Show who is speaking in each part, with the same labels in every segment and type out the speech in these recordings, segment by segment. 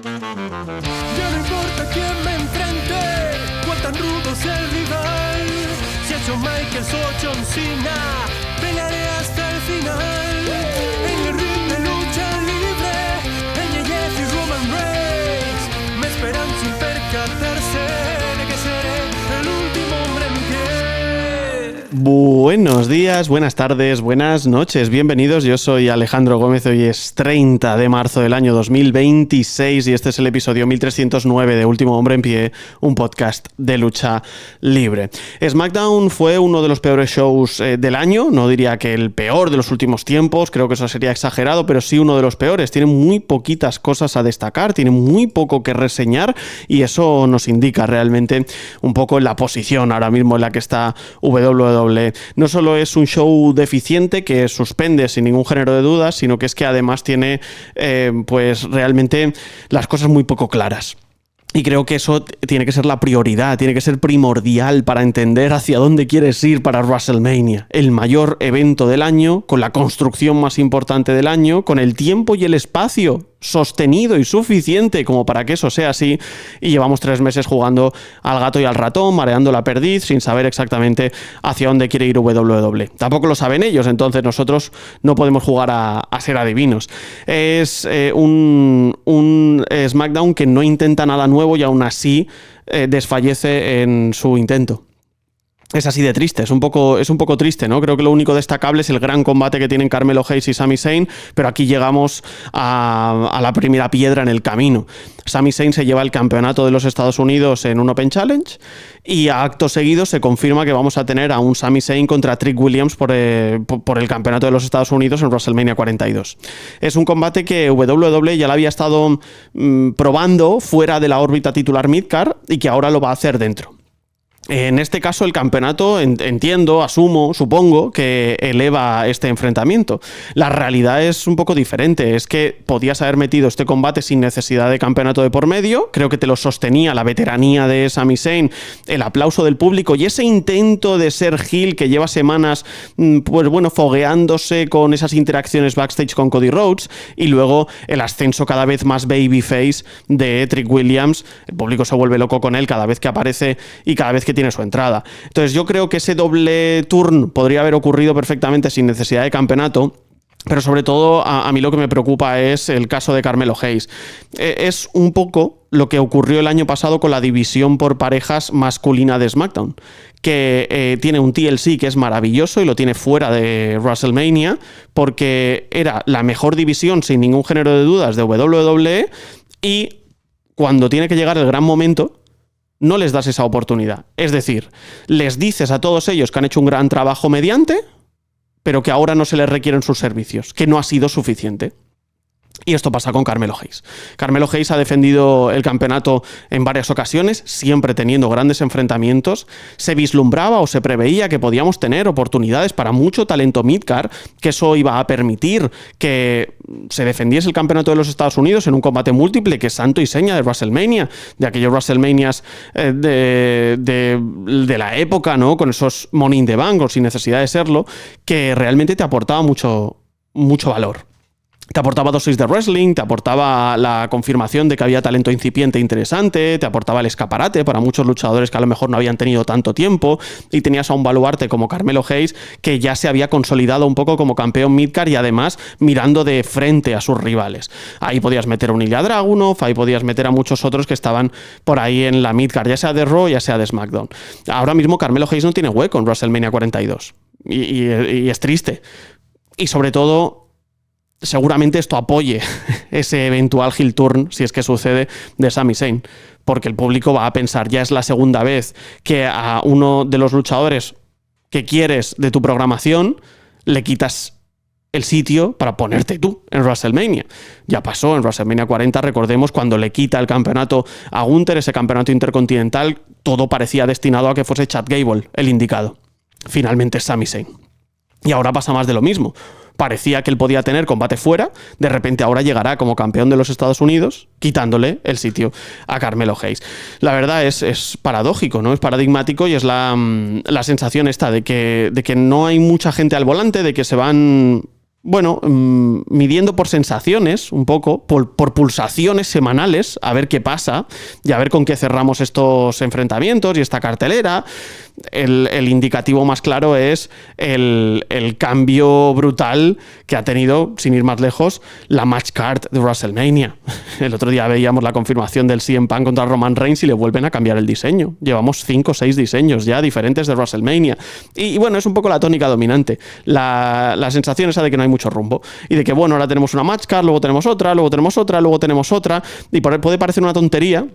Speaker 1: Ya no importa quién me enfrente, cuán tan rudo sea el rival. Si ha hecho Michaels o John Cena, pelearé hasta el final. En el ring de lucha libre, MJF y Roman Reigns me esperan sin percatarse de que seré el último hombre en pie.
Speaker 2: Buenos días, buenas tardes, buenas noches, bienvenidos. Yo soy Alejandro Gómez, hoy es 30 de marzo del año 2026 y este es el episodio 1309 de Último Hombre en Pie, un podcast de lucha libre. SmackDown fue uno de los peores shows del año, no diría que el peor de los últimos tiempos, creo que eso sería exagerado, pero sí uno de los peores. Tiene muy poquitas cosas a destacar, tiene muy poco que reseñar y eso nos indica realmente un poco la posición ahora mismo en la que está WWE. No solo es un show deficiente que suspende sin ningún género de dudas, sino que es que además tiene pues realmente las cosas muy poco claras. Y creo que eso tiene que ser la prioridad, tiene que ser primordial para entender hacia dónde quieres ir para WrestleMania. El mayor evento del año, con la construcción más importante del año, con el tiempo y el espacio sostenido y suficiente como para que eso sea así, y llevamos 3 meses jugando al gato y al ratón, mareando la perdiz, sin saber exactamente hacia dónde quiere ir WWE. Tampoco lo saben ellos, entonces nosotros no podemos jugar a ser adivinos. Es un SmackDown que no intenta nada nuevo y aún así desfallece en su intento. Es así de triste, es un poco triste, ¿no? Creo que lo único destacable es el gran combate que tienen Carmelo Hayes y Sami Zayn, pero aquí llegamos a la primera piedra en el camino. Sami Zayn se lleva el campeonato de los Estados Unidos en un Open Challenge y a acto seguido se confirma que vamos a tener a un Sami Zayn contra Trick Williams por el campeonato de los Estados Unidos en WrestleMania 42. Es un combate que WWE ya lo había estado probando fuera de la órbita titular Midcard y que ahora lo va a hacer dentro. En este caso el campeonato, entiendo, asumo, supongo que eleva este enfrentamiento. La realidad es un poco diferente, es que podías haber metido este combate sin necesidad de campeonato de por medio, creo que te lo sostenía la veteranía de Sami Zayn, el aplauso del público y ese intento de ser heel que lleva semanas, pues bueno, fogueándose con esas interacciones backstage con Cody Rhodes y luego el ascenso cada vez más babyface de Trick Williams. El público se vuelve loco con él cada vez que aparece y cada vez que tiene su entrada. Entonces yo creo que ese doble turn podría haber ocurrido perfectamente sin necesidad de campeonato. Pero sobre todo a mí lo que me preocupa es el caso de Carmelo Hayes. Es un poco lo que ocurrió el año pasado con la división por parejas masculina de SmackDown, que tiene un TLC que es maravilloso y lo tiene fuera de WrestleMania porque era la mejor división sin ningún género de dudas de WWE y cuando tiene que llegar el gran momento no les das esa oportunidad. Es decir, les dices a todos ellos que han hecho un gran trabajo mediante, pero que ahora no se les requieren sus servicios, que no ha sido suficiente. Y esto pasa con Carmelo Hayes. Carmelo Hayes ha defendido el campeonato en varias ocasiones, siempre teniendo grandes enfrentamientos. Se vislumbraba o se preveía que podíamos tener oportunidades para mucho talento midcard, que eso iba a permitir que se defendiese el campeonato de los Estados Unidos en un combate múltiple, que es santo y seña de WrestleMania, de aquellos WrestleManias de la época, ¿no? Con esos Money in the Bank, o sin necesidad de serlo, que realmente te aportaba mucho valor. Te aportaba dosis de wrestling, te aportaba la confirmación de que había talento incipiente e interesante, te aportaba el escaparate para muchos luchadores que a lo mejor no habían tenido tanto tiempo, y tenías a un baluarte como Carmelo Hayes que ya se había consolidado un poco como campeón midcard y además mirando de frente a sus rivales. Ahí podías meter a un Ilya Dragunov, ahí podías meter a muchos otros que estaban por ahí en la midcard, ya sea de Raw, ya sea de SmackDown. Ahora mismo Carmelo Hayes no tiene hueco en WrestleMania 42 y es triste. Y sobre todo, seguramente esto apoye ese eventual heel turn, si es que sucede, de Sami Zayn, porque el público va a pensar, ya es la segunda vez que a uno de los luchadores que quieres de tu programación le quitas el sitio para ponerte tú en WrestleMania. Ya pasó en WrestleMania 40, recordemos, cuando le quita el campeonato a Gunther, ese campeonato intercontinental, todo parecía destinado a que fuese Chad Gable el indicado. Finalmente es Sami Zayn. Y ahora pasa más de lo mismo. Parecía que él podía tener combate fuera, de repente ahora llegará como campeón de los Estados Unidos, quitándole el sitio a Carmelo Hayes. La verdad es paradójico, ¿no? Es paradigmático y es la sensación esta de que no hay mucha gente al volante, de que se van bueno, midiendo por sensaciones, un poco, por pulsaciones semanales, a ver qué pasa y a ver con qué cerramos estos enfrentamientos y esta cartelera. El indicativo más claro es el cambio brutal que ha tenido, sin ir más lejos, la match card de WrestleMania. El otro día veíamos la confirmación del CM Punk contra Roman Reigns y le vuelven a cambiar el diseño. Llevamos 5 o 6 diseños ya diferentes de WrestleMania. Y bueno, es un poco la tónica dominante. La sensación esa de que no hay mucho rumbo. Y de que, bueno, ahora tenemos una match card, luego tenemos otra, luego tenemos otra, luego tenemos otra. Y puede parecer una tontería,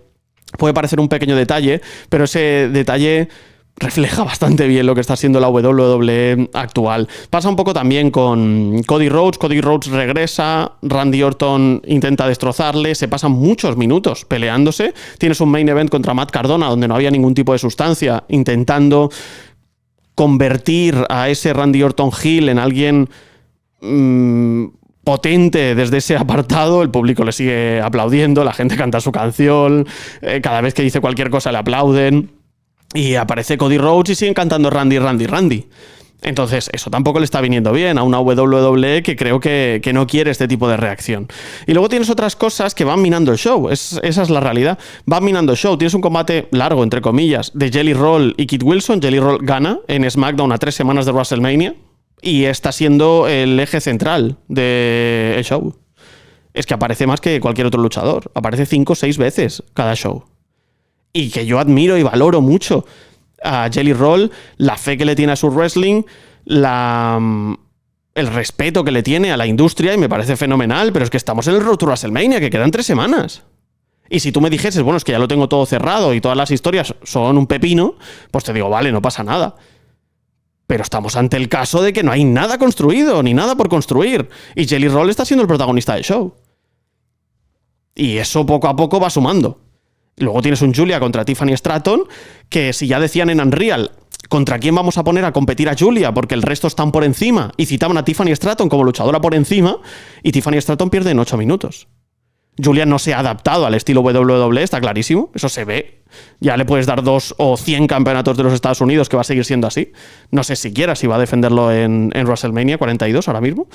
Speaker 2: puede parecer un pequeño detalle, pero ese detalle refleja bastante bien lo que está siendo la WWE actual. Pasa un poco también con Cody Rhodes. Cody Rhodes regresa, Randy Orton intenta destrozarle, se pasan muchos minutos peleándose. Tienes un main event contra Matt Cardona donde no había ningún tipo de sustancia, intentando convertir a ese Randy Orton heel en alguien potente desde ese apartado. El público le sigue aplaudiendo, la gente canta su canción, cada vez que dice cualquier cosa le aplauden. Y aparece Cody Rhodes y siguen cantando Randy, Randy, Randy. Entonces, eso tampoco le está viniendo bien a una WWE que creo que no quiere este tipo de reacción. Y luego tienes otras cosas que van minando el show. Esa es la realidad. Van minando el show. Tienes un combate largo, entre comillas, de Jelly Roll y Kit Wilson. Jelly Roll gana en SmackDown a 3 semanas de WrestleMania y está siendo el eje central del show. Es que aparece más que cualquier otro luchador. Aparece 5 o 6 veces cada show. Y que yo admiro y valoro mucho a Jelly Roll, la fe que le tiene a su wrestling, el respeto que le tiene a la industria, y me parece fenomenal, pero es que estamos en el Road to WrestleMania, que quedan 3 semanas. Y si tú me dijeses, bueno, es que ya lo tengo todo cerrado y todas las historias son un pepino, pues te digo, vale, no pasa nada. Pero estamos ante el caso de que no hay nada construido, ni nada por construir. Y Jelly Roll está siendo el protagonista del show. Y eso poco a poco va sumando. Luego tienes un Julia contra Tiffany Stratton, que si ya decían en Unreal contra quién vamos a poner a competir a Julia porque el resto están por encima, y citaban a Tiffany Stratton como luchadora por encima, y Tiffany Stratton pierde en 8 minutos. Julia no se ha adaptado al estilo WWE, está clarísimo, eso se ve. Ya le puedes dar 2 o 100 campeonatos de los Estados Unidos, que va a seguir siendo así. No sé siquiera si va a defenderlo en WrestleMania 42 ahora mismo.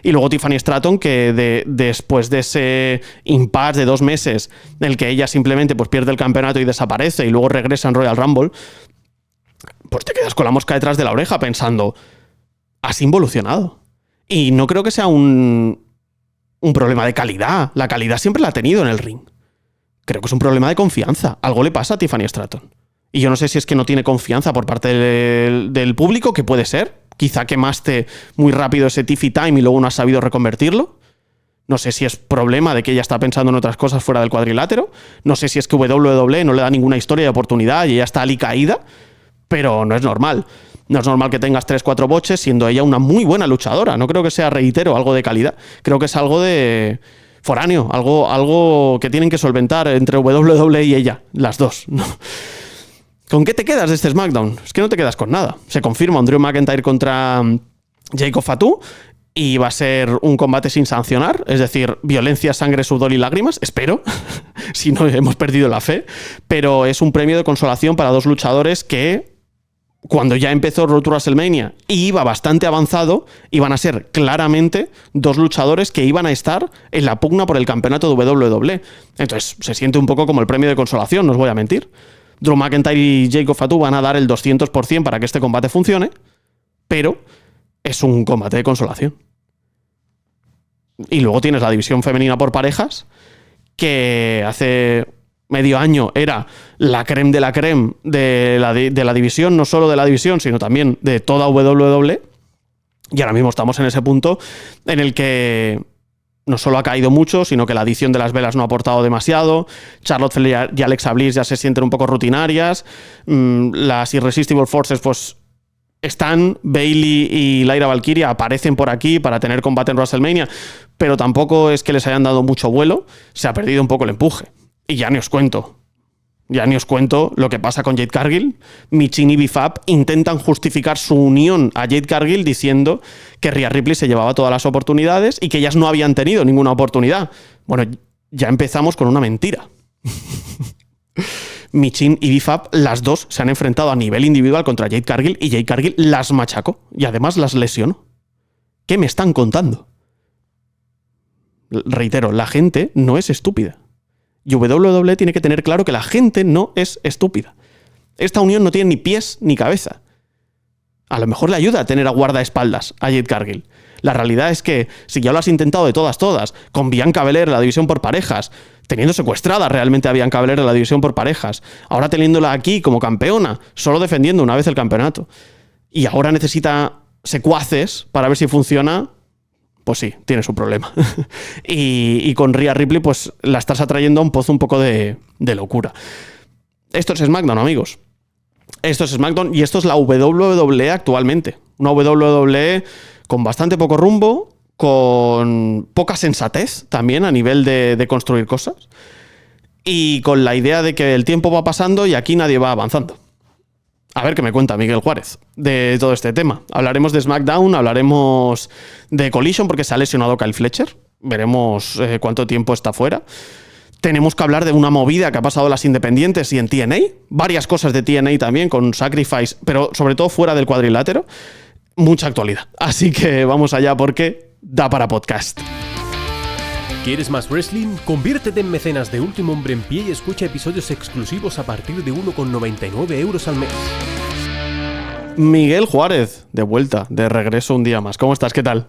Speaker 2: Y luego Tiffany Stratton, que después de ese impasse de 2 meses en el que ella simplemente pues pierde el campeonato y desaparece y luego regresa en Royal Rumble, pues te quedas con la mosca detrás de la oreja pensando, has involucionado. Y no creo que sea un problema de calidad. La calidad siempre la ha tenido en el ring. Creo que es un problema de confianza. Algo le pasa a Tiffany Stratton. Y yo no sé si es que no tiene confianza por parte del público, que puede ser. Quizá quemaste muy rápido ese Tiffy Time y luego no has sabido reconvertirlo. No sé si es problema de que ella está pensando en otras cosas fuera del cuadrilátero. No sé si es que WWE no le da ninguna historia de oportunidad y ella está alicaída. Pero no es normal. No es normal que tengas 3-4 boches siendo ella una muy buena luchadora. No creo que sea, reitero, algo de calidad. Creo que es algo de foráneo, algo que tienen que solventar entre WWE y ella, las dos, ¿no? ¿Con qué te quedas de este SmackDown? Es que no te quedas con nada. Se confirma un Drew McIntyre contra Jacob Fatu y va a ser un combate sin sancionar, es decir, violencia, sangre, sudor y lágrimas, espero, si no hemos perdido la fe, pero es un premio de consolación para 2 luchadores que, cuando ya empezó Road to WrestleMania y iba bastante avanzado, iban a ser claramente 2 luchadores que iban a estar en la pugna por el campeonato de WWE. Entonces se siente un poco como el premio de consolación, no os voy a mentir. Drew McIntyre y Jacob Fatu van a dar el 200% para que este combate funcione, pero es un combate de consolación. Y luego tienes la división femenina por parejas, que hace medio año era la creme de la creme de la división, no solo de la división, sino también de toda WWE. Y ahora mismo estamos en ese punto en el que no solo ha caído mucho, sino que la adición de las velas no ha aportado demasiado. Charlotte Flair y Alexa Bliss ya se sienten un poco rutinarias. Las Irresistible Forces pues están. Bayley y Lyra Valkyria aparecen por aquí para tener combate en WrestleMania, pero tampoco es que les hayan dado mucho vuelo. Se ha perdido un poco el empuje. Y ya ni os cuento lo que pasa con Jade Cargill. Michin y Bifab intentan justificar su unión a Jade Cargill diciendo que Rhea Ripley se llevaba todas las oportunidades y que ellas no habían tenido ninguna oportunidad. Bueno, ya empezamos con una mentira. Michin y Bifab, las dos se han enfrentado a nivel individual contra Jade Cargill y Jade Cargill las machacó y además las lesionó. ¿Qué me están contando? Reitero, la gente no es estúpida. Y WWE tiene que tener claro que la gente no es estúpida. Esta unión no tiene ni pies ni cabeza. A lo mejor le ayuda a tener a guardaespaldas a Jade Cargill. La realidad es que, si ya lo has intentado de todas, con Bianca Belair en la división por parejas, teniendo secuestrada realmente a Bianca Belair en la división por parejas, ahora teniéndola aquí como campeona, solo defendiendo una vez el campeonato, y ahora necesita secuaces para ver si funciona, pues sí, tiene su problema. y con Rhea Ripley, pues la estás atrayendo a un pozo un poco de locura. Esto es SmackDown, amigos. Esto es SmackDown y esto es la WWE actualmente. Una WWE con bastante poco rumbo, con poca sensatez también a nivel de construir cosas y con la idea de que el tiempo va pasando y aquí nadie va avanzando. A ver qué me cuenta Miguel Juárez de todo este tema. Hablaremos de SmackDown, hablaremos de Collision porque se ha lesionado Kyle Fletcher. Veremos cuánto tiempo está fuera. Tenemos que hablar de una movida que ha pasado en las independientes y en TNA. Varias cosas de TNA también, con Sacrifice, pero sobre todo fuera del cuadrilátero. Mucha actualidad. Así que vamos allá porque da para podcast.
Speaker 1: ¿Quieres más wrestling? Conviértete en mecenas de Último Hombre en Pie y escucha episodios exclusivos a partir de 1,99 € al mes.
Speaker 2: Miguel Juárez, de vuelta, de regreso un día más. ¿Cómo estás? ¿Qué tal?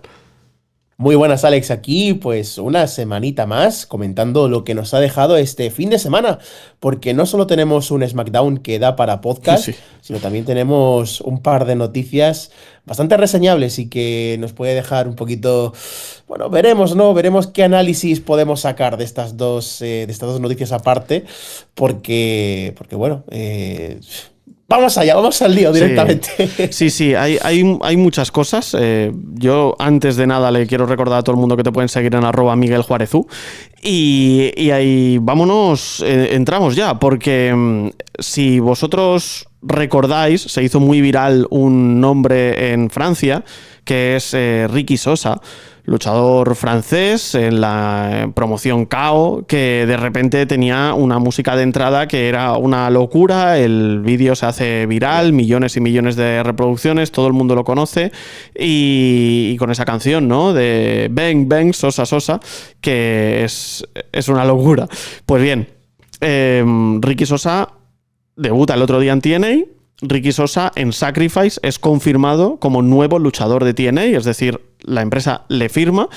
Speaker 3: Muy buenas, Alex, aquí pues una semanita más comentando lo que nos ha dejado este fin de semana, porque no solo tenemos un SmackDown que da para podcast,
Speaker 2: Sí.
Speaker 3: sino también tenemos un par de noticias bastante reseñables y que nos puede dejar un poquito, bueno, veremos, ¿no? Veremos qué análisis podemos sacar de estas dos noticias aparte, porque bueno, vamos allá, vamos al lío directamente.
Speaker 2: Sí, hay muchas cosas. Yo, antes de nada, le quiero recordar a todo el mundo que te pueden seguir en @MiguelJuárezU. Y ahí, vámonos, entramos ya, porque si vosotros recordáis, se hizo muy viral un nombre en Francia, que es Ricky Sosa, luchador francés en la promoción KO, que de repente tenía una música de entrada que era una locura. El vídeo se hace viral, millones y millones de reproducciones, todo el mundo lo conoce, y con esa canción, ¿no? De Bang Bang Sosa Sosa, que es una locura. Pues bien, Ricky Sosa debuta el otro día en TNA. Ricky Sosa en Sacrifice es confirmado como nuevo luchador de TNA, es decir, la empresa le firma.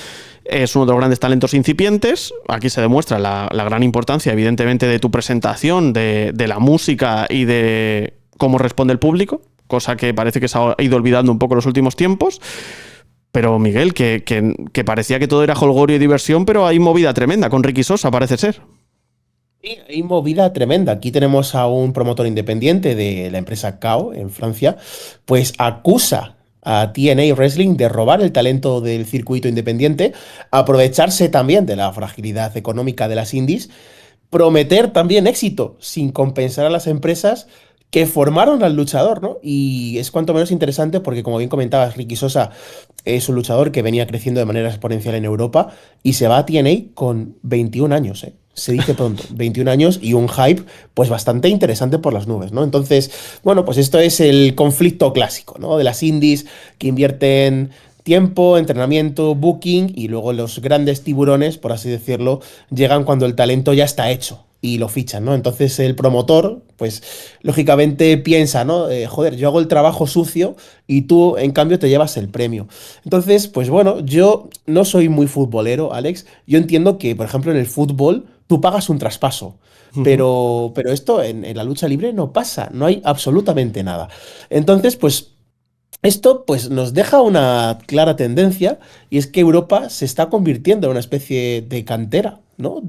Speaker 2: Es uno de los grandes talentos incipientes. Aquí se demuestra la gran importancia, evidentemente, de tu presentación, de la música y de cómo responde el público, cosa que parece que se ha ido olvidando un poco en los últimos tiempos. Pero, Miguel, que parecía que todo era jolgorio y diversión, pero hay movida tremenda con Ricky Sosa, parece ser.
Speaker 3: Sí, hay movida tremenda. Aquí tenemos a un promotor independiente de la empresa KO en Francia, pues acusa a TNA Wrestling de robar el talento del circuito independiente, aprovecharse también de la fragilidad económica de las indies, prometer también éxito sin compensar a las empresas que formaron al luchador, ¿no? Y es cuanto menos interesante porque, como bien comentabas, Ricky Sosa es un luchador que venía creciendo de manera exponencial en Europa y se va a TNA con 21 años, ¿eh? Se dice pronto, 21 años y un hype pues bastante interesante por las nubes, ¿no? Entonces, bueno, pues esto es el conflicto clásico, ¿no? De las indies que invierten tiempo, entrenamiento, booking, y luego los grandes tiburones, por así decirlo, llegan cuando el talento ya está hecho y lo fichan, ¿no? Entonces el promotor, pues lógicamente piensa, ¿no? Joder, yo hago el trabajo sucio y tú, en cambio, te llevas el premio. Entonces, pues bueno, yo no soy muy futbolero, Alex. Yo entiendo que, por ejemplo, en el fútbol tú pagas un traspaso. Pero esto en la lucha libre no pasa, no hay absolutamente nada. Entonces, pues esto pues, nos deja una clara tendencia, y es que Europa se está convirtiendo en una especie de cantera, ¿no?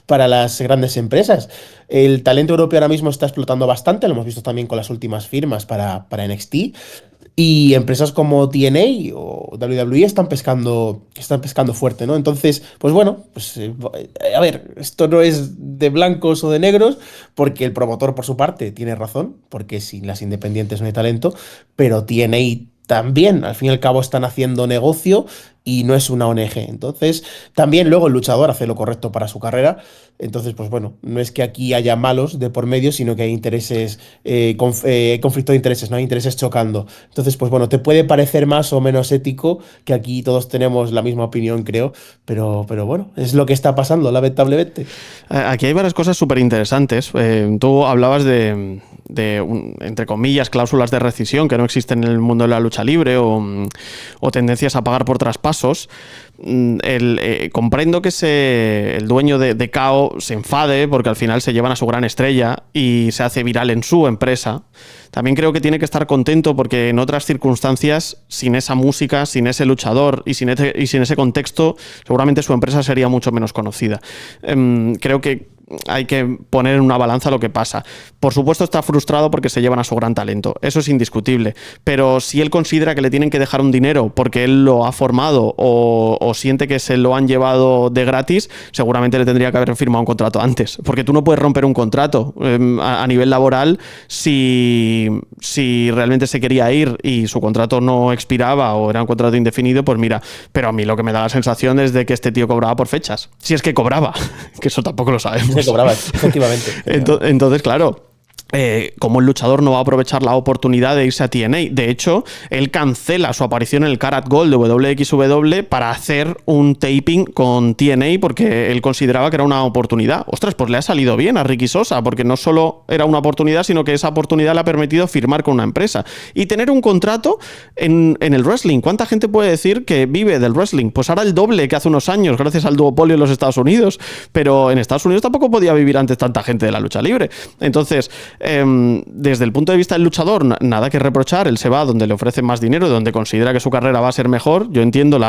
Speaker 3: Para las grandes empresas. El talento europeo ahora mismo está explotando bastante, lo hemos visto también con las últimas firmas para NXT. Y empresas como TNA o WWE están pescando fuerte, ¿no? Entonces, pues bueno, pues a ver, esto no es de blancos o de negros, porque el promotor, por su parte, tiene razón, porque sin las independientes no hay talento, pero TNA también, al fin y al cabo, están haciendo negocio y no es una ONG. Entonces, también luego el luchador hace lo correcto para su carrera. Entonces, pues bueno, no es que aquí haya malos de por medio, sino que hay intereses, conflicto de intereses, ¿no? Hay intereses chocando. Entonces, pues bueno, te puede parecer más o menos ético, que aquí todos tenemos la misma opinión, creo, pero bueno, es lo que está pasando, lamentablemente.
Speaker 2: Aquí hay varias cosas súper interesantes. Tú hablabas entre comillas, cláusulas de rescisión que no existen en el mundo de la lucha libre o tendencias a pagar por traspasos. Comprendo que el dueño de KO se enfade porque al final se llevan a su gran estrella y se hace viral en su empresa. También creo que tiene que estar contento porque en otras circunstancias, sin esa música, sin ese luchador y sin ese contexto, seguramente su empresa sería mucho menos conocida. Creo que hay que poner en una balanza lo que pasa. Por supuesto está frustrado porque se llevan a su gran talento, eso es indiscutible, pero si él considera que le tienen que dejar un dinero porque él lo ha formado o siente que se lo han llevado de gratis, seguramente le tendría que haber firmado un contrato antes, porque tú no puedes romper un contrato a nivel laboral si realmente se quería ir y su contrato no expiraba o era un contrato indefinido, pues mira, pero a mí lo que me da la sensación es de que este tío cobraba por fechas, si es que cobraba, que eso tampoco lo sabemos.
Speaker 3: Se cobraba, efectivamente.
Speaker 2: Entonces, claro, como el luchador no va a aprovechar la oportunidad de irse a TNA. De hecho, él cancela su aparición en el Carat Gold de WXW para hacer un taping con TNA porque él consideraba que era una oportunidad. Ostras, pues le ha salido bien a Ricky Sosa, porque no solo era una oportunidad, sino que esa oportunidad le ha permitido firmar con una empresa y tener un contrato en el wrestling. ¿Cuánta gente puede decir que vive del wrestling? Pues ahora el doble que hace unos años, gracias al duopolio en los Estados Unidos. Pero en Estados Unidos tampoco podía vivir antes tanta gente de la lucha libre. Entonces, desde el punto de vista del luchador, nada que reprochar. Él se va donde le ofrecen más dinero, donde considera que su carrera va a ser mejor. Yo entiendo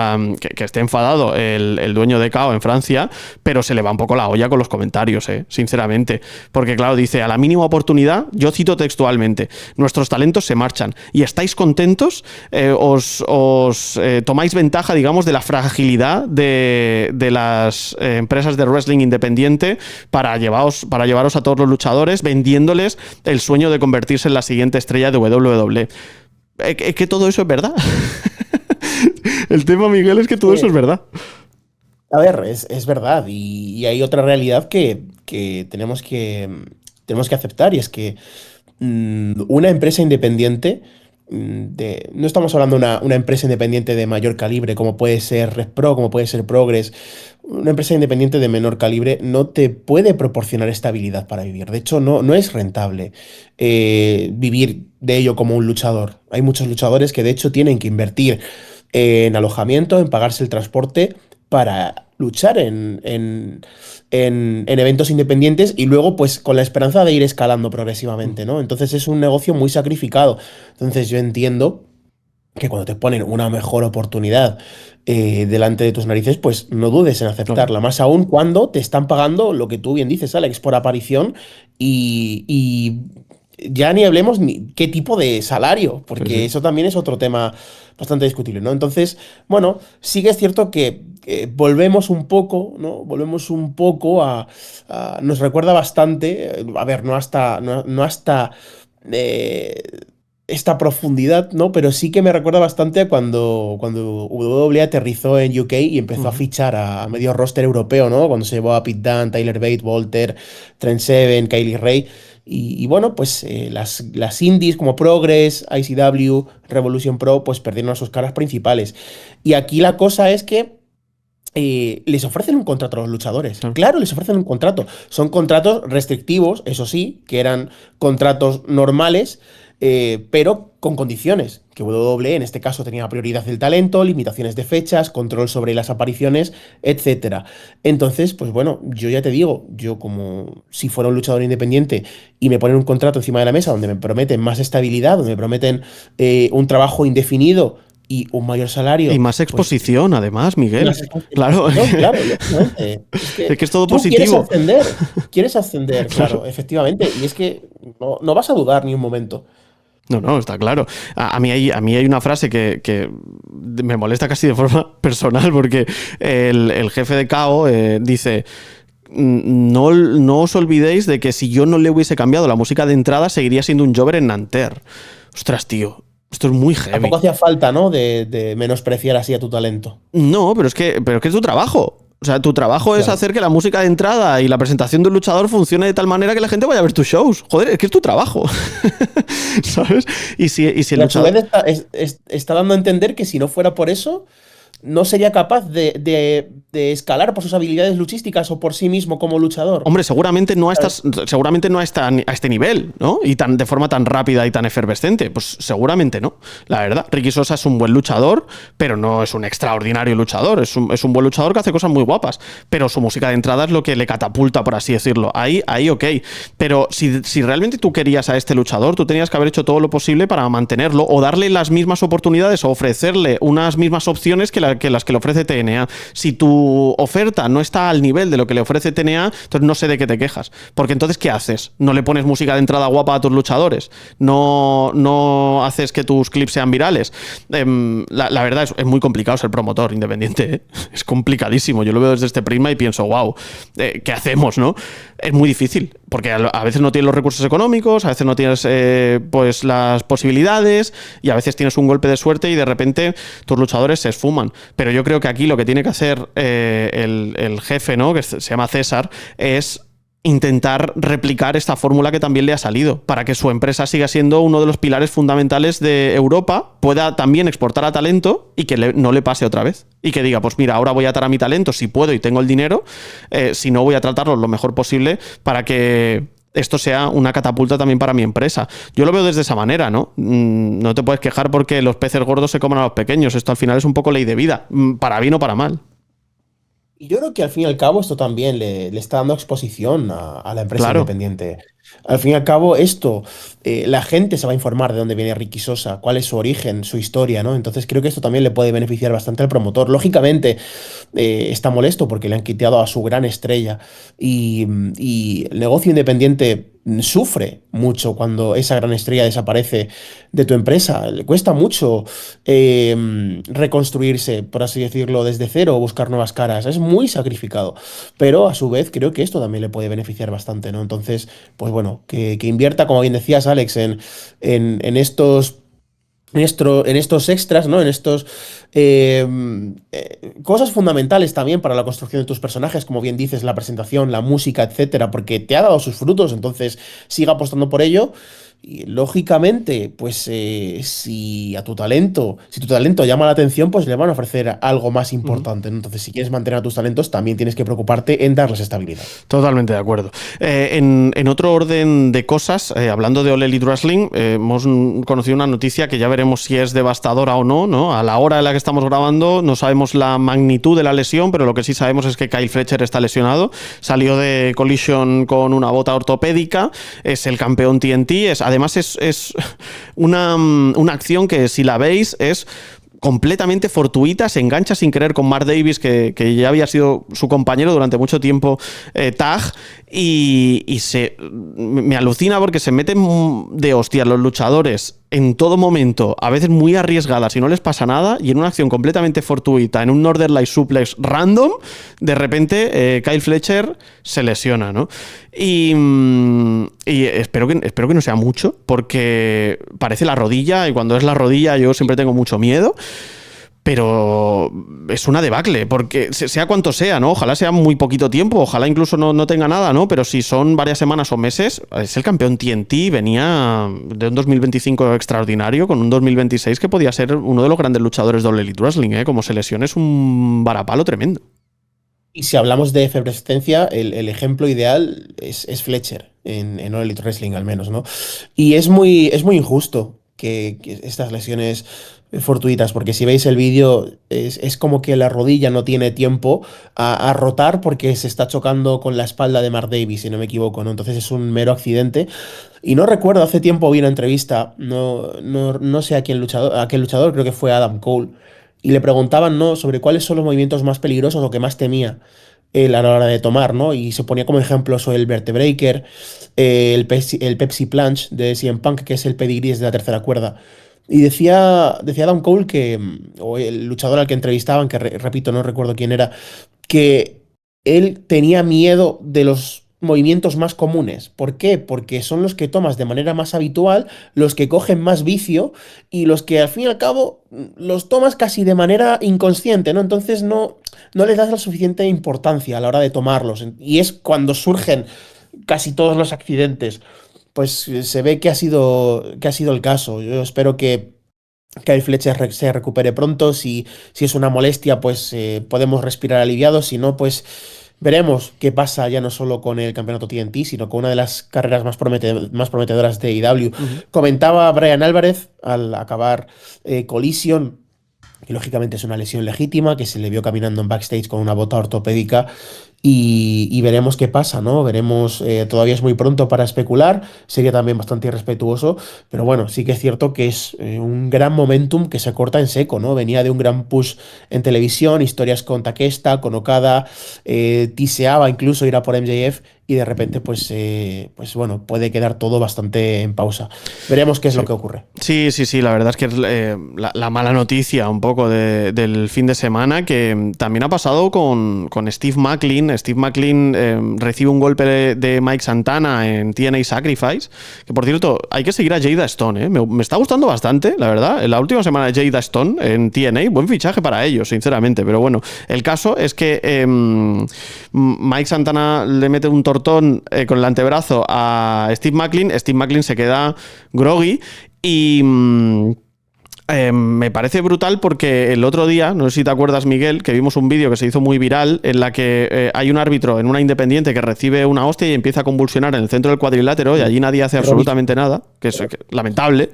Speaker 2: que esté enfadado el dueño de KO en Francia, pero se le va un poco la olla con los comentarios, sinceramente. Porque claro, dice, a la mínima oportunidad, yo cito textualmente, nuestros talentos se marchan y estáis contentos, os tomáis ventaja, digamos, de la fragilidad de las empresas de wrestling independiente para llevaros a todos los luchadores, vendiéndoles el sueño de convertirse en la siguiente estrella de WWE. Es que todo eso es verdad. El tema, Miguel, es que todo eso es verdad.
Speaker 3: A ver, es verdad. Y hay otra realidad que tenemos que aceptar, y es que una empresa independiente, no estamos hablando de una empresa independiente de mayor calibre, como puede ser RedPro, como puede ser Progress. Una empresa independiente de menor calibre no te puede proporcionar estabilidad para vivir. De hecho, no es rentable vivir de ello como un luchador. Hay muchos luchadores que de hecho tienen que invertir en alojamiento, en pagarse el transporte para luchar en eventos independientes y luego pues con la esperanza de ir escalando progresivamente, ¿no? Entonces es un negocio muy sacrificado. Entonces yo entiendo que cuando te ponen una mejor oportunidad delante de tus narices, pues no dudes en aceptarla, más aún cuando te están pagando lo que tú bien dices, Alex, por aparición y ya ni hablemos ni qué tipo de salario, porque eso también es otro tema bastante discutible, ¿no? Entonces, bueno, sí que es cierto que volvemos un poco, ¿no? Volvemos un poco nos recuerda bastante, a ver, no hasta esta profundidad, ¿no? Pero sí que me recuerda bastante a cuando WWE aterrizó en UK y empezó a fichar a medio roster europeo, ¿no? Cuando se llevó a Pete Dunne, Tyler Bate, Walter, Trent Seven, Kylie Ray. Y bueno, pues las indies como Progress, ICW, Revolution Pro, pues perdieron a sus caras principales. Y aquí la cosa es que les ofrecen un contrato a los luchadores. Claro, les ofrecen un contrato. Son contratos restrictivos, eso sí, que eran contratos normales, pero con condiciones. Que WWE en este caso tenía prioridad del talento, limitaciones de fechas, control sobre las apariciones, etc. Entonces, pues bueno, yo ya te digo, yo como si fuera un luchador independiente y me ponen un contrato encima de la mesa donde me prometen más estabilidad, donde me prometen un trabajo indefinido y un mayor salario.
Speaker 2: Y más exposición, pues, además, Miguel. Claro.
Speaker 3: No, claro, lógicamente.
Speaker 2: Es que es todo positivo.
Speaker 3: Quieres ascender, claro, efectivamente. Y es que no vas a dudar ni un momento.
Speaker 2: No, está claro. A mí hay una frase que me molesta casi de forma personal porque el jefe de KO dice... No os olvidéis de que si yo no le hubiese cambiado la música de entrada, seguiría siendo un jobber en Nanterre. Ostras, tío. Esto es muy heavy.
Speaker 3: Tampoco hacía falta, ¿no? De menospreciar así a tu talento.
Speaker 2: No, pero es que es tu trabajo. O sea, tu trabajo es
Speaker 3: Claro.
Speaker 2: hacer que la música de entrada y la presentación del luchador funcione de tal manera que la gente vaya a ver tus shows. Joder, es que es tu trabajo. ¿Sabes? Y si el
Speaker 3: Y a su
Speaker 2: luchador.
Speaker 3: vez está dando a entender que si no fuera por eso, no sería capaz de escalar por sus habilidades luchísticas o por sí mismo como luchador.
Speaker 2: Hombre, seguramente no a
Speaker 3: ¿Sabes?
Speaker 2: seguramente no a este nivel, ¿no? Y de forma tan rápida y tan efervescente. Pues seguramente no, la verdad. Ricky Sosa es un buen luchador, pero no es un extraordinario luchador. Es un buen luchador que hace cosas muy guapas. Pero su música de entrada es lo que le catapulta, por así decirlo. Ahí ok. Pero si realmente tú querías a este luchador, tú tenías que haber hecho todo lo posible para mantenerlo o darle las mismas oportunidades o ofrecerle unas mismas opciones que las que le ofrece TNA. Si tu oferta no está al nivel de lo que le ofrece TNA, entonces no sé de qué te quejas. Porque entonces, ¿qué haces? ¿No le pones música de entrada guapa a tus luchadores? ¿No haces que tus clips sean virales? La verdad es muy complicado ser promotor independiente, ¿eh? Es complicadísimo. Yo lo veo desde este prisma y pienso, wow, ¿qué hacemos, no? Es muy difícil, porque a veces no tienes los recursos económicos, a veces no tienes pues las posibilidades y a veces tienes un golpe de suerte y de repente tus luchadores se esfuman. Pero yo creo que aquí lo que tiene que hacer el jefe, ¿no? Que se llama César, es intentar replicar esta fórmula que también le ha salido para que su empresa siga siendo uno de los pilares fundamentales de Europa, pueda también exportar a talento y que no le pase otra vez. Y que diga, pues mira, ahora voy a atar a mi talento si puedo y tengo el dinero, si no voy a tratarlo lo mejor posible para que esto sea una catapulta también para mi empresa. Yo lo veo desde esa manera, ¿no? No te puedes quejar porque los peces gordos se coman a los pequeños. Esto al final es un poco ley de vida, para bien o para mal.
Speaker 3: Y yo creo que al fin y al cabo esto también le está dando exposición a la empresa
Speaker 2: Claro.
Speaker 3: independiente. Al fin y al cabo esto, la gente se va a informar de dónde viene Ricky Sosa, cuál es su origen, su historia, ¿no? Entonces creo que esto también le puede beneficiar bastante al promotor. Lógicamente está molesto porque le han quitado a su gran estrella y el negocio independiente sufre mucho cuando esa gran estrella desaparece de tu empresa. Le cuesta mucho reconstruirse, por así decirlo, desde cero o buscar nuevas caras. Es muy sacrificado. Pero a su vez creo que esto también le puede beneficiar bastante, ¿no? Entonces, pues bueno, que invierta, como bien decías, Alex, en estos. En estos extras, ¿no? En estos cosas fundamentales también para la construcción de tus personajes, como bien dices, la presentación, la música, etcétera, porque te ha dado sus frutos, entonces siga apostando por ello. Y lógicamente, pues si tu talento llama la atención, pues le van a ofrecer algo más
Speaker 2: Ujú.
Speaker 3: importante, ¿no? Entonces, si quieres mantener a tus talentos, también tienes que preocuparte en darles estabilidad.
Speaker 2: Totalmente de acuerdo. En otro orden de cosas, hablando de All Elite Wrestling, hemos conocido una noticia que ya veremos si es devastadora o no, ¿no? A la hora en la que estamos grabando no sabemos la magnitud de la lesión, pero lo que sí sabemos es que Kyle Fletcher está lesionado. Salió de Collision con una bota ortopédica, es el campeón TNT, además es una acción que si la veis es completamente fortuita, se engancha sin querer con Mark Davis, que ya había sido su compañero durante mucho tiempo, tag, y me alucina porque se meten de hostia los luchadores en todo momento, a veces muy arriesgadas y no les pasa nada, y en una acción completamente fortuita, en un Northern Light Suplex random, de repente Kyle Fletcher se lesiona, ¿no? Y espero que no sea mucho, porque parece la rodilla, y cuando es la rodilla yo siempre tengo mucho miedo. Pero es una debacle, porque sea cuanto sea, ¿no? Ojalá sea muy poquito tiempo, ojalá incluso no tenga nada, ¿no? Pero si son varias semanas o meses, es el campeón TNT, venía de un 2025 extraordinario, con un 2026 que podía ser uno de los grandes luchadores de All Elite Wrestling, ¿eh? Como se lesione es un varapalo tremendo.
Speaker 3: Y si hablamos de efervescencia, el ejemplo ideal es Fletcher, en All Elite Wrestling al menos, ¿no? Y es muy injusto que estas lesiones fortuitas, porque si veis el vídeo, es como que la rodilla no tiene tiempo a rotar porque se está chocando con la espalda de Mark Davis, si no me equivoco, ¿no? Entonces es un mero accidente. Y no recuerdo, hace tiempo vi una entrevista, no sé a qué luchador, creo que fue Adam Cole, y le preguntaban, ¿no?, sobre cuáles son los movimientos más peligrosos o que más temía él a la hora de tomar, ¿no? Y se ponía como ejemplo sobre el Vertebreaker, el Pepsi Plunge de CM Punk, que es el pedigrí desde la tercera cuerda. Y decía Adam Cole que, o el luchador al que entrevistaban, que repito, no recuerdo quién era, que él tenía miedo de los movimientos más comunes. ¿Por qué? Porque son los que tomas de manera más habitual, los que cogen más vicio y los que al fin y al cabo los tomas casi de manera inconsciente, ¿no? Entonces no les das la suficiente importancia a la hora de tomarlos. Y es cuando surgen casi todos los accidentes. Pues se ve que ha sido el caso. Yo espero que Kyle Fletcher se recupere pronto. Si es una molestia, pues podemos respirar aliviados. Si no, pues veremos qué pasa ya no solo con el campeonato TNT, sino con una de las carreras más prometedoras de AEW.
Speaker 2: Ujú.
Speaker 3: Comentaba Brian Álvarez al acabar Collision, que lógicamente es una lesión legítima, que se le vio caminando en backstage con una bota ortopédica y veremos qué pasa, ¿no? Veremos, todavía es muy pronto para especular, sería también bastante irrespetuoso, pero bueno, sí que es cierto que es un gran momentum que se corta en seco, ¿no? Venía de un gran push en televisión, historias con Takeshita, con Okada, tiseaba incluso ir a por MJF y de repente, pues bueno, puede quedar todo bastante en pausa. Veremos qué es
Speaker 2: Sí.
Speaker 3: lo que ocurre.
Speaker 2: Sí, la verdad es que es la mala noticia un poco del fin de semana, que también ha pasado con Steve Maclin. Steve Maclin recibe un golpe de Mike Santana en TNA Sacrifice, que por cierto, hay que seguir a Jada Stone, ¿eh? Me está gustando bastante, la verdad. En la última semana de Jada Stone en TNA, buen fichaje para ellos, sinceramente, pero bueno, el caso es que Mike Santana le mete un tortón con el antebrazo a Steve Maclin se queda groggy y me parece brutal porque el otro día, no sé si te acuerdas, Miguel, que vimos un vídeo que se hizo muy viral en la que hay un árbitro en una independiente que recibe una hostia y empieza a convulsionar en el centro del cuadrilátero y allí nadie hace absolutamente nada, que es lamentable.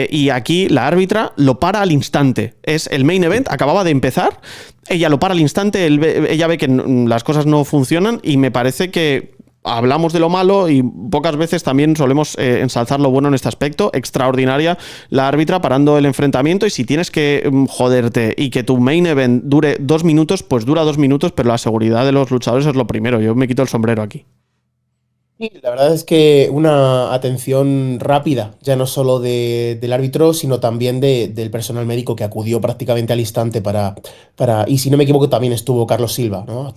Speaker 2: Y aquí la árbitra lo para al instante. Es el main event, acababa de empezar, ella lo para al instante, ella ve que las cosas no funcionan y me parece que hablamos de lo malo y pocas veces también solemos ensalzar lo bueno en este aspecto. Extraordinaria la árbitra parando el enfrentamiento, y si tienes que joderte y que tu main event dure 2 minutos, pues dura 2 minutos, pero la seguridad de los luchadores es lo primero. Yo me quito el sombrero aquí.
Speaker 3: Sí, la verdad es que una atención rápida, ya no solo del árbitro, sino también del personal médico que acudió prácticamente al instante y si no me equivoco también estuvo Carlos Silva, ¿no?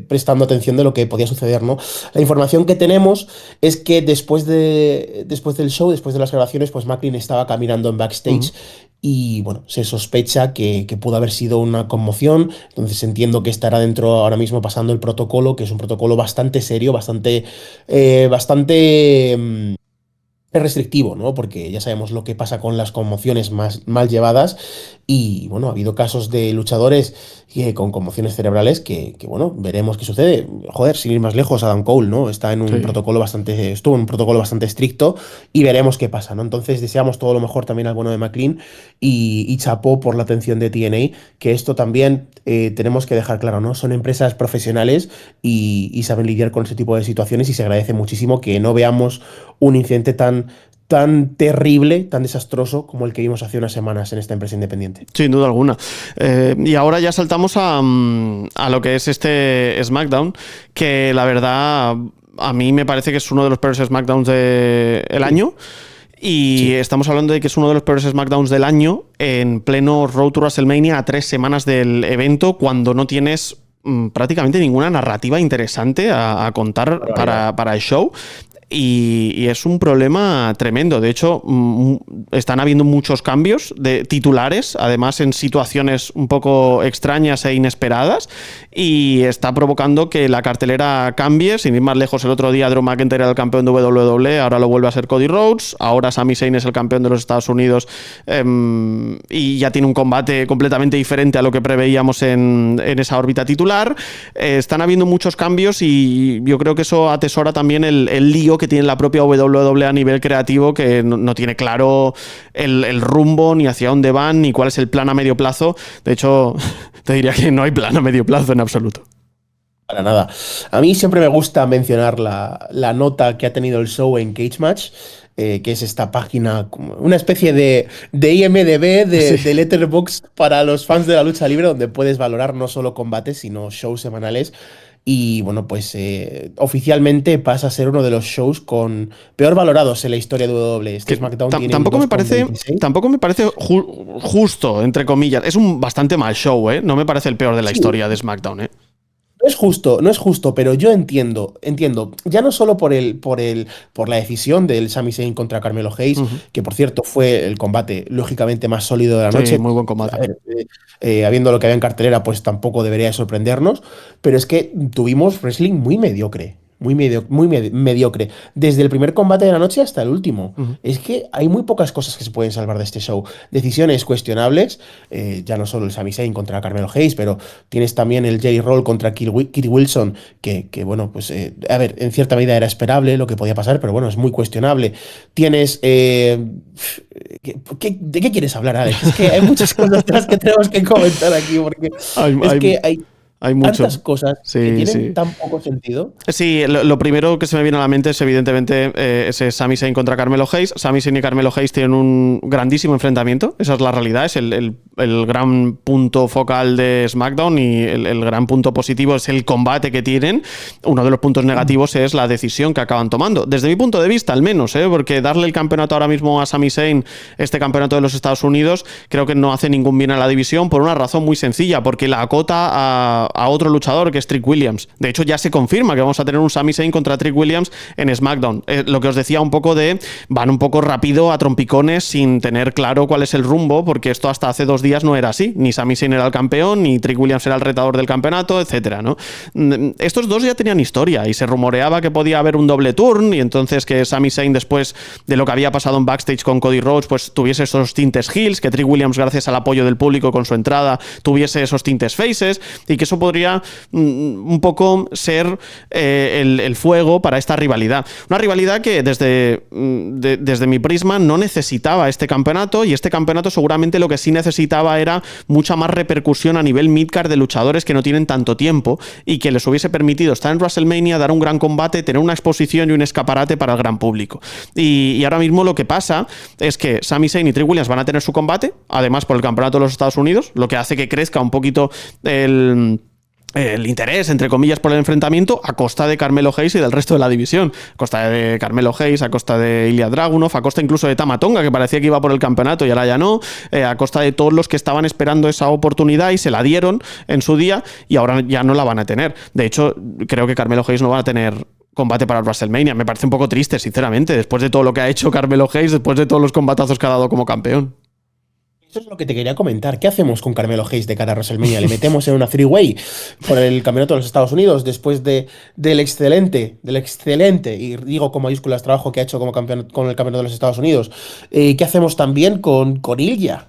Speaker 3: Prestando atención de lo que podía suceder, ¿no? La información que tenemos es que después del show, después de las grabaciones, pues Macklin estaba caminando en backstage. Y bueno, se sospecha que pudo haber sido una conmoción, entonces entiendo que estará dentro ahora mismo pasando el protocolo, que es un protocolo bastante serio, bastante restrictivo, ¿no? Porque ya sabemos lo que pasa con las conmociones más mal llevadas y bueno, ha habido casos de luchadores con conmociones cerebrales bueno, veremos qué sucede. Joder, sin ir más lejos, Adam Cole, ¿no? Está en un estuvo en un protocolo bastante estricto y veremos qué pasa, ¿no? Entonces deseamos todo lo mejor también al bueno de McLean y chapó por la atención de TNA, que esto también tenemos que dejar claro, ¿no? Son empresas profesionales y saben lidiar con ese tipo de situaciones y se agradece muchísimo que no veamos un incidente tan terrible, tan desastroso como el que vimos hace unas semanas en esta empresa independiente.
Speaker 2: Sin duda alguna. Y ahora ya saltamos a lo que es este SmackDown, que la verdad a mí me parece que es uno de los peores SmackDowns del año. Y estamos hablando de que es uno de los peores SmackDowns del año en pleno Road to WrestleMania, a 3 semanas del evento, cuando no tienes prácticamente ninguna narrativa interesante a contar para el show. Y es un problema tremendo. De hecho, están habiendo muchos cambios de titulares, además en situaciones un poco extrañas e inesperadas, y está provocando que la cartelera cambie. Sin ir más lejos, el otro día Drew McIntyre era el campeón de WWE, ahora lo vuelve a ser Cody Rhodes, ahora Sami Zayn es el campeón de los Estados Unidos, y ya tiene un combate completamente diferente a lo que preveíamos en esa órbita titular. Están habiendo muchos cambios y yo creo que eso atesora también el lío que tiene la propia WWE a nivel creativo, que no tiene claro el rumbo, ni hacia dónde van, ni cuál es el plan a medio plazo. De hecho, te diría que no hay plan a medio plazo en absoluto.
Speaker 3: Para nada. A mí siempre me gusta mencionar la nota que ha tenido el show en Cage Match, que es esta página, como una especie de IMDb, de Letterboxd para los fans de la lucha libre, donde puedes valorar no solo combates, sino shows semanales. Y bueno, pues oficialmente pasa a ser uno de los shows con peor valorados en la historia de WWE. Este SmackDown tiene
Speaker 2: tampoco
Speaker 3: un
Speaker 2: me parece
Speaker 3: 2,26.
Speaker 2: justo, entre comillas. Es un bastante mal show, ¿eh? No me parece el peor de la historia de SmackDown, ¿eh?
Speaker 3: no es justo, pero yo entiendo, ya no solo por la decisión del Sami Zayn contra Carmelo Hayes,
Speaker 2: Ujú.
Speaker 3: que por cierto fue el combate lógicamente más sólido de la
Speaker 2: Sí,
Speaker 3: noche.
Speaker 2: muy buen
Speaker 3: A
Speaker 2: combate.
Speaker 3: ver, habiendo lo que había en cartelera, pues tampoco debería de sorprendernos, pero es que tuvimos wrestling muy mediocre. Mediocre. Desde el primer combate de la noche hasta el último.
Speaker 2: Ujú.
Speaker 3: Es que hay muy pocas cosas que se pueden salvar de este show. Decisiones cuestionables, ya no solo el Sami Zayn contra Carmelo Hayes, pero tienes también el Jerry Roll contra Kit Wilson, bueno, pues a ver, en cierta medida era esperable lo que podía pasar, pero bueno, es muy cuestionable. Tienes. ¿De qué quieres hablar, Alex? Es que hay muchas cosas de las que tenemos que comentar aquí, porque
Speaker 2: Hay,
Speaker 3: es
Speaker 2: hay-
Speaker 3: que hay
Speaker 2: hay mucho.
Speaker 3: tantas cosas que
Speaker 2: Sí,
Speaker 3: tienen
Speaker 2: sí.
Speaker 3: tan poco sentido.
Speaker 2: Sí, lo primero que se me viene a la mente es evidentemente ese Sami Zayn contra Carmelo Hayes. Sami Zayn y Carmelo Hayes tienen un grandísimo enfrentamiento, esa es la realidad, es el gran punto focal de SmackDown y el gran punto positivo es el combate que tienen. Uno de los puntos negativos es la decisión que acaban tomando, desde mi punto de vista al menos, porque darle el campeonato ahora mismo a Sami Zayn, este campeonato de los Estados Unidos, creo que no hace ningún bien a la división por una razón muy sencilla, porque la acota a otro luchador que es Trick Williams. De hecho, ya se confirma que vamos a tener un Sami Zayn contra Trick Williams en SmackDown. Lo que os decía un poco van un poco rápido a trompicones sin tener claro cuál es el rumbo, porque esto hasta hace 2 días no era así. Ni Sami Zayn era el campeón, ni Trick Williams era el retador del campeonato, etcétera, ¿no? Estos dos ya tenían historia y se rumoreaba que podía haber un doble turn y entonces que Sami Zayn, después de lo que había pasado en backstage con Cody Rhodes, pues tuviese esos tintes heels, que Trick Williams, gracias al apoyo del público con su entrada, tuviese esos tintes faces y que eso podría un poco ser el fuego para esta rivalidad. Una rivalidad que desde mi prisma no necesitaba este campeonato, y este campeonato seguramente lo que sí necesitaba era mucha más repercusión a nivel midcard de luchadores que no tienen tanto tiempo y que les hubiese permitido estar en WrestleMania, dar un gran combate, tener una exposición y un escaparate para el gran público. Y ahora mismo lo que pasa es que Sami Zayn y Trick Williams van a tener su combate, además por el campeonato de los Estados Unidos, lo que hace que crezca un poquito el interés, entre comillas, por el enfrentamiento a costa de Carmelo Hayes y del resto de la división. A costa de Carmelo Hayes, a costa de Ilya Dragunov, a costa incluso de Tama Tonga, que parecía que iba por el campeonato y ahora ya no, a costa de todos los que estaban esperando esa oportunidad y se la dieron en su día y ahora ya no la van a tener. De hecho, creo que Carmelo Hayes no va a tener combate para WrestleMania. Me parece un poco triste, sinceramente, después de todo lo que ha hecho Carmelo Hayes, después de todos los combatazos que ha dado como campeón.
Speaker 3: Eso es lo que te quería comentar. ¿Qué hacemos con Carmelo Hayes de cara a WrestleMania? ¿Le metemos en una three-way por el campeonato de los Estados Unidos después del excelente, y digo con mayúsculas, trabajo que ha hecho como campeón con el campeonato de los Estados Unidos? ¿Qué hacemos también con Ilya?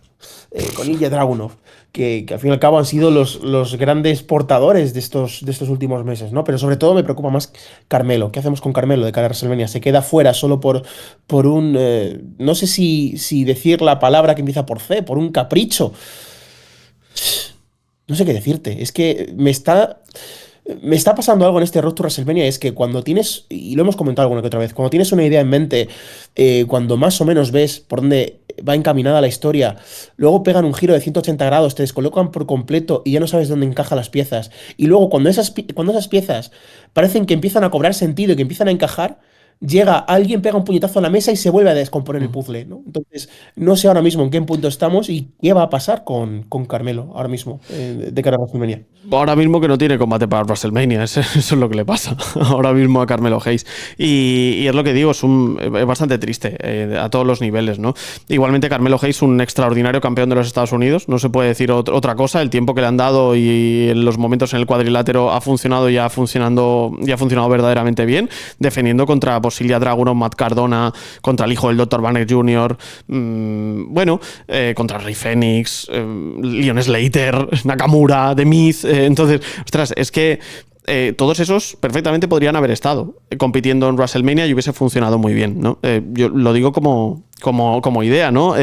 Speaker 3: Con Ilya Dragunov, que al fin y al cabo han sido los grandes portadores de estos últimos meses, ¿no? Pero sobre todo me preocupa más Carmelo. ¿Qué hacemos con Carmelo de cara a WrestleMania? ¿Se queda fuera solo por un... no sé si decir la palabra que empieza por C, por un capricho? No sé qué decirte. Es que me está pasando algo en este Road to WrestleMania, es que cuando tienes, y lo hemos comentado alguna que otra vez, cuando tienes una idea en mente, cuando más o menos ves por dónde va encaminada la historia, luego pegan un giro de 180 grados, te descolocan por completo y ya no sabes dónde encajan las piezas. Y luego cuando esas piezas parecen que empiezan a cobrar sentido y que empiezan a encajar, llega alguien, pega un puñetazo a la mesa y se vuelve a descomponer el puzzle, ¿no? Entonces, no sé ahora mismo en qué punto estamos y qué va a pasar con Carmelo ahora mismo, de cara a WrestleMania.
Speaker 2: Ahora mismo que no tiene combate para WrestleMania, eso es lo que le pasa ahora mismo a Carmelo Hayes. Y es lo que digo, es bastante triste a todos los niveles, ¿no? Igualmente Carmelo Hayes, un extraordinario campeón de los Estados Unidos, no se puede decir otra cosa, el tiempo que le han dado y en los momentos en el cuadrilátero ha funcionado y ha funcionado verdaderamente bien, defendiendo contra Ilya Dragunov, Matt Cardona, contra el hijo del Dr. Banner Jr., contra Rey Fénix, Leon Slater, Nakamura, The Miz. Entonces, ostras, es que todos esos perfectamente podrían haber estado compitiendo en WrestleMania y hubiese funcionado muy bien, ¿no? Yo lo digo como idea, ¿no?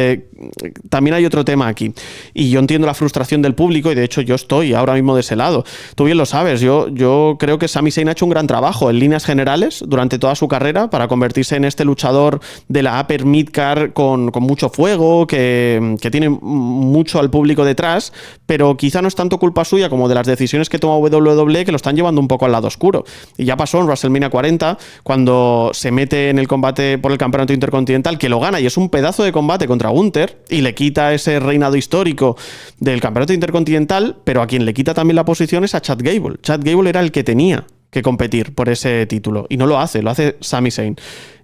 Speaker 2: También hay otro tema aquí. Y yo entiendo la frustración del público y de hecho yo estoy ahora mismo de ese lado. Tú bien lo sabes, yo creo que Sami Zayn ha hecho un gran trabajo en líneas generales durante toda su carrera para convertirse en este luchador de la upper midcard con mucho fuego, que tiene mucho al público detrás, pero quizá no es tanto culpa suya como de las decisiones que toma WWE, que lo están llevando un poco al lado oscuro. Y ya pasó en WrestleMania 40, cuando se mete en el combate por el campeonato intercontinental, que lo gana y y es un pedazo de combate contra Gunther y le quita ese reinado histórico del campeonato intercontinental, pero a quien le quita también la posición es a Chad Gable. Chad Gable era el que tenía que competir por ese título y no lo hace Sami Zayn.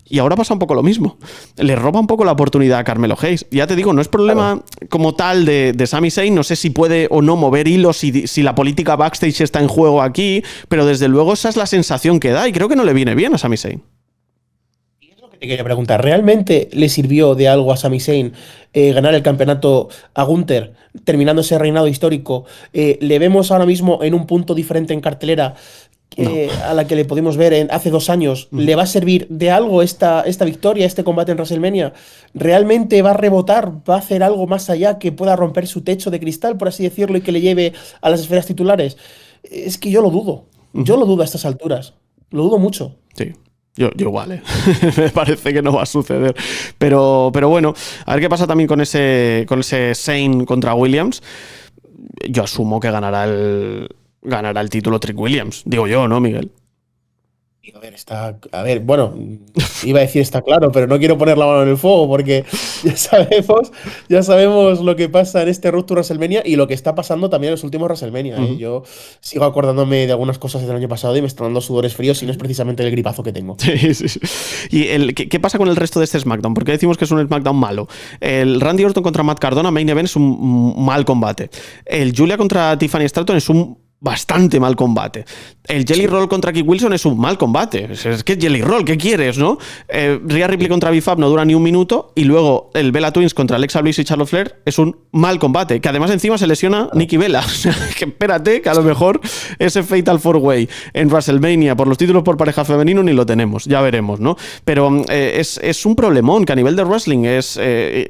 Speaker 2: Y ahora pasa un poco lo mismo. Le roba un poco la oportunidad a Carmelo Hayes. Ya te digo, no es problema como tal de Sami Zayn. No sé si puede o no mover hilos, si la política backstage está en juego aquí, pero desde luego esa es la sensación que da y creo que no le viene bien a Sami Zayn.
Speaker 3: Y es lo que te quería preguntar. ¿Realmente le sirvió de algo a Sami Zayn ganar el campeonato a Gunther, terminando ese reinado histórico? ¿Le vemos ahora mismo en un punto diferente en cartelera a la que le pudimos ver hace 2 años? ¿Le va a servir de algo esta victoria, este combate en WrestleMania? ¿Realmente va a rebotar? ¿Va a hacer algo más allá que pueda romper su techo de cristal, por así decirlo, y que le lleve a las esferas titulares? Es que yo lo dudo. Yo lo dudo a estas alturas. Lo dudo mucho.
Speaker 2: Sí. Yo igual, me parece que no va a suceder. Pero bueno, a ver qué pasa también con ese Zayn contra Williams. Yo asumo que ganará el título Trick Williams. Digo yo, ¿no, Miguel?
Speaker 3: Bueno, iba a decir está claro, pero no quiero poner la mano en el fuego porque ya sabemos lo que pasa en este Road to WrestleMania y lo que está pasando también en los últimos WrestleMania. Yo sigo acordándome de algunas cosas del año pasado y me están dando sudores fríos y no es precisamente el gripazo que tengo.
Speaker 2: Sí. ¿Y qué pasa con el resto de este SmackDown? ¿Por qué decimos que es un SmackDown malo? El Randy Orton contra Matt Cardona, Main Event, es un mal combate. El Julia contra Tiffany Stratton es un bastante mal combate. El Jelly Roll contra Keith Wilson es un mal combate. Es que Jelly Roll, ¿qué quieres, no? Rhea Ripley contra B-Fab no dura ni un minuto y luego el Bella Twins contra Alexa Bliss y Charlotte Flair es un mal combate, que además encima se lesiona Nikki Bella. O sea, que espérate, que a lo mejor ese Fatal 4-Way en WrestleMania por los títulos por pareja femenino ni lo tenemos, ya veremos, ¿no? Pero es un problemón que a nivel de wrestling es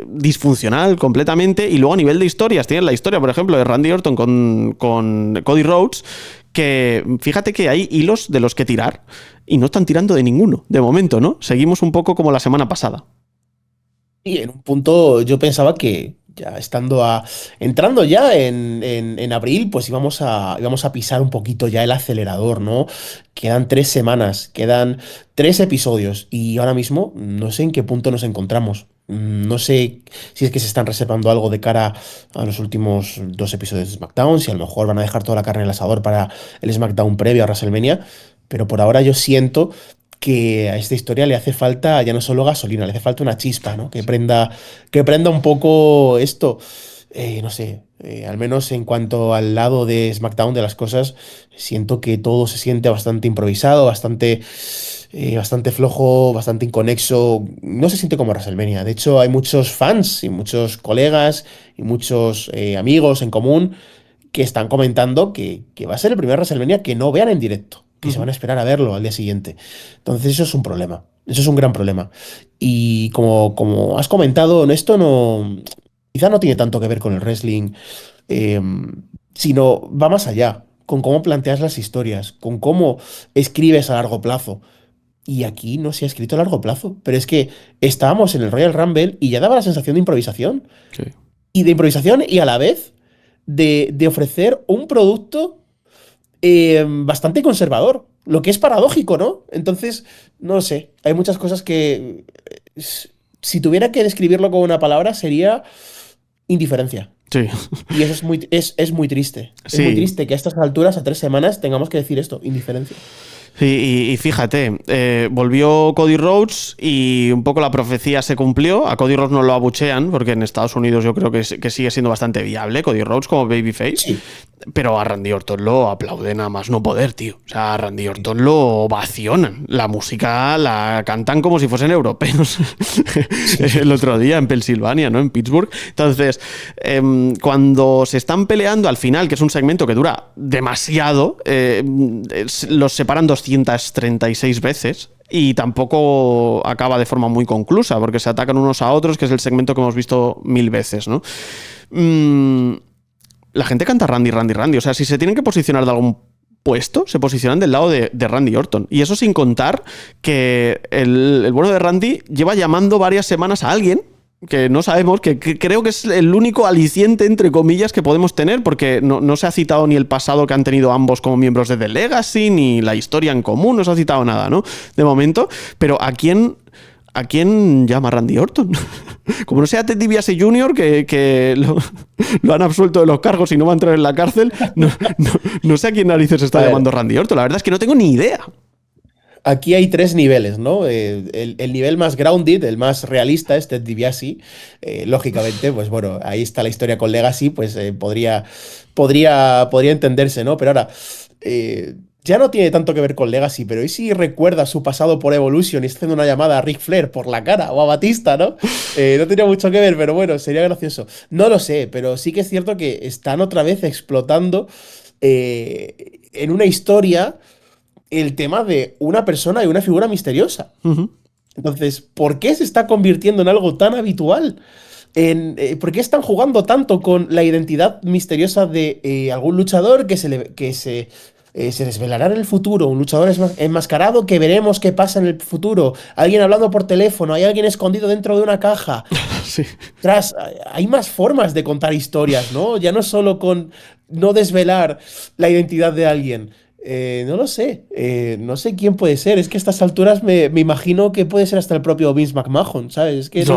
Speaker 2: disfuncional completamente y luego a nivel de historias, tienes la historia, por ejemplo, de Randy Orton con Cody Rhodes, que fíjate que hay hilos de los que tirar y no están tirando de ninguno, de momento, ¿no? Seguimos un poco como la semana pasada.
Speaker 3: Y en un punto yo pensaba que ya entrando ya en abril, pues íbamos a pisar un poquito ya el acelerador, ¿no? Quedan 3 semanas, quedan 3 episodios y ahora mismo no sé en qué punto nos encontramos. No sé si es que se están reservando algo de cara a los últimos 2 episodios de SmackDown, si a lo mejor van a dejar toda la carne en el asador para el SmackDown previo a WrestleMania, pero por ahora yo siento que a esta historia le hace falta ya no solo gasolina, le hace falta una chispa, ¿no? Que prenda un poco esto. No sé, al menos en cuanto al lado de SmackDown de las cosas, siento que todo se siente bastante improvisado, bastante flojo, bastante inconexo. No se siente como WrestleMania. De hecho, hay muchos fans y muchos colegas y muchos amigos en común que están comentando que va a ser el primer WrestleMania que no vean en directo, que se van a esperar a verlo al día siguiente. Entonces eso es un problema. Eso es un gran problema. Y como has comentado, esto quizá no tiene tanto que ver con el wrestling, sino va más allá, con cómo planteas las historias, con cómo escribes a largo plazo. Y aquí no se ha escrito a largo plazo. Pero es que estábamos en el Royal Rumble y ya daba la sensación de improvisación.
Speaker 2: Sí.
Speaker 3: Y de improvisación y a la vez de ofrecer un producto bastante conservador. Lo que es paradójico, ¿no? Entonces, no lo sé. Hay muchas cosas que, si tuviera que describirlo con una palabra, sería indiferencia.
Speaker 2: Sí.
Speaker 3: Y eso es muy triste.
Speaker 2: Sí.
Speaker 3: Es muy triste que a estas alturas, a 3 semanas, tengamos que decir esto, indiferencia.
Speaker 2: Y fíjate, volvió Cody Rhodes y un poco la profecía se cumplió. A Cody Rhodes no lo abuchean porque en Estados Unidos yo creo que sigue siendo bastante viable Cody Rhodes como babyface.
Speaker 3: Sí.
Speaker 2: Pero a Randy Orton lo aplauden a más no poder, tío. O sea, a Randy Orton lo ovacionan. La música la cantan como si fuesen europeos. El otro día en Pensilvania, ¿no? En Pittsburgh. Entonces, cuando se están peleando al final, que es un segmento que dura demasiado, los separan 236 veces. Y tampoco acaba de forma muy conclusa, porque se atacan unos a otros, que es el segmento que hemos visto 1000 veces, ¿no? La gente canta Randy, Randy, Randy. O sea, si se tienen que posicionar de algún puesto, se posicionan del lado de Randy Orton. Y eso sin contar que el bueno de Randy lleva llamando varias semanas a alguien que no sabemos, que creo que es el único aliciente, entre comillas, que podemos tener, porque no se ha citado ni el pasado que han tenido ambos como miembros de The Legacy, ni la historia en común, no se ha citado nada, ¿no? De momento. Pero ¿a quién ¿a quién llama Randy Orton? Como no sea Ted DiBiase Jr., que lo han absuelto de los cargos y no va a entrar en la cárcel, no sé a quién narices está llamando Randy Orton. La verdad es que no tengo ni idea.
Speaker 3: Aquí hay 3 niveles, ¿no? El nivel más grounded, el más realista, es Ted DiBiase. Lógicamente, pues bueno, ahí está la historia con Legacy, pues podría entenderse, ¿no? Pero ahora, ya no tiene tanto que ver con Legacy, pero ¿y si recuerda su pasado por Evolution y está haciendo una llamada a Ric Flair por la cara o a Batista, ¿no? No tenía mucho que ver, pero bueno, sería gracioso. No lo sé, pero sí que es cierto que están otra vez explotando en una historia el tema de una persona y una figura misteriosa. Entonces, ¿por qué se está convirtiendo en algo tan habitual? ¿Por qué están jugando tanto con la identidad misteriosa de algún luchador que se desvelará en el futuro? Un luchador enmascarado que veremos qué pasa en el futuro. Alguien hablando por teléfono, hay alguien escondido dentro de una caja.
Speaker 2: Sí.
Speaker 3: Hay más formas de contar historias, ¿no? Ya no solo con no desvelar la identidad de alguien. No lo sé, no sé quién puede ser. Es que a estas alturas me imagino que puede ser hasta el propio Vince McMahon, ¿sabes? Es que
Speaker 2: no.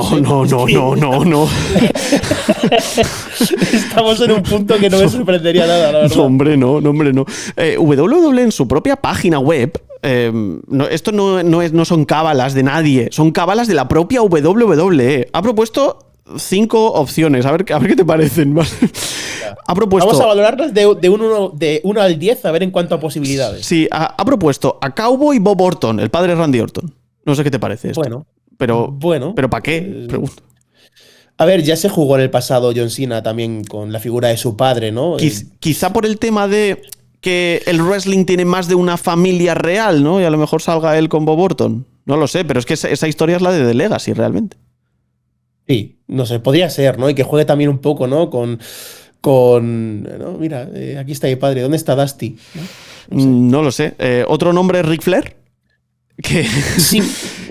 Speaker 3: Estamos en un punto que no me sorprendería nada, la verdad.
Speaker 2: No, hombre, no. WWE en su propia página web, esto no son cábalas de nadie, son cábalas de la propia WWE. Ha propuesto 5 opciones, a ver qué te parecen. Ha propuesto,
Speaker 3: vamos a valorarlas de 1 al 10, a ver en cuanto a posibilidades.
Speaker 2: Sí, ha propuesto a Cowboy Bob Orton, el padre de Randy Orton. No sé qué te parece esto.
Speaker 3: Bueno,
Speaker 2: ¿pero para qué? Pregunto.
Speaker 3: A ver, ya se jugó en el pasado John Cena también con la figura de su padre, ¿no?
Speaker 2: Quizá por el tema de que el wrestling tiene más de una familia real, ¿no? Y a lo mejor salga él con Bob Orton. No lo sé, pero es que esa historia es la de The Legacy, realmente.
Speaker 3: Sí, no sé, podría ser, ¿no? Y que juegue también un poco, ¿no? No, mira, aquí está mi padre, ¿dónde está Dusty?
Speaker 2: No lo sé. ¿Otro nombre es Ric Flair?
Speaker 3: Sí,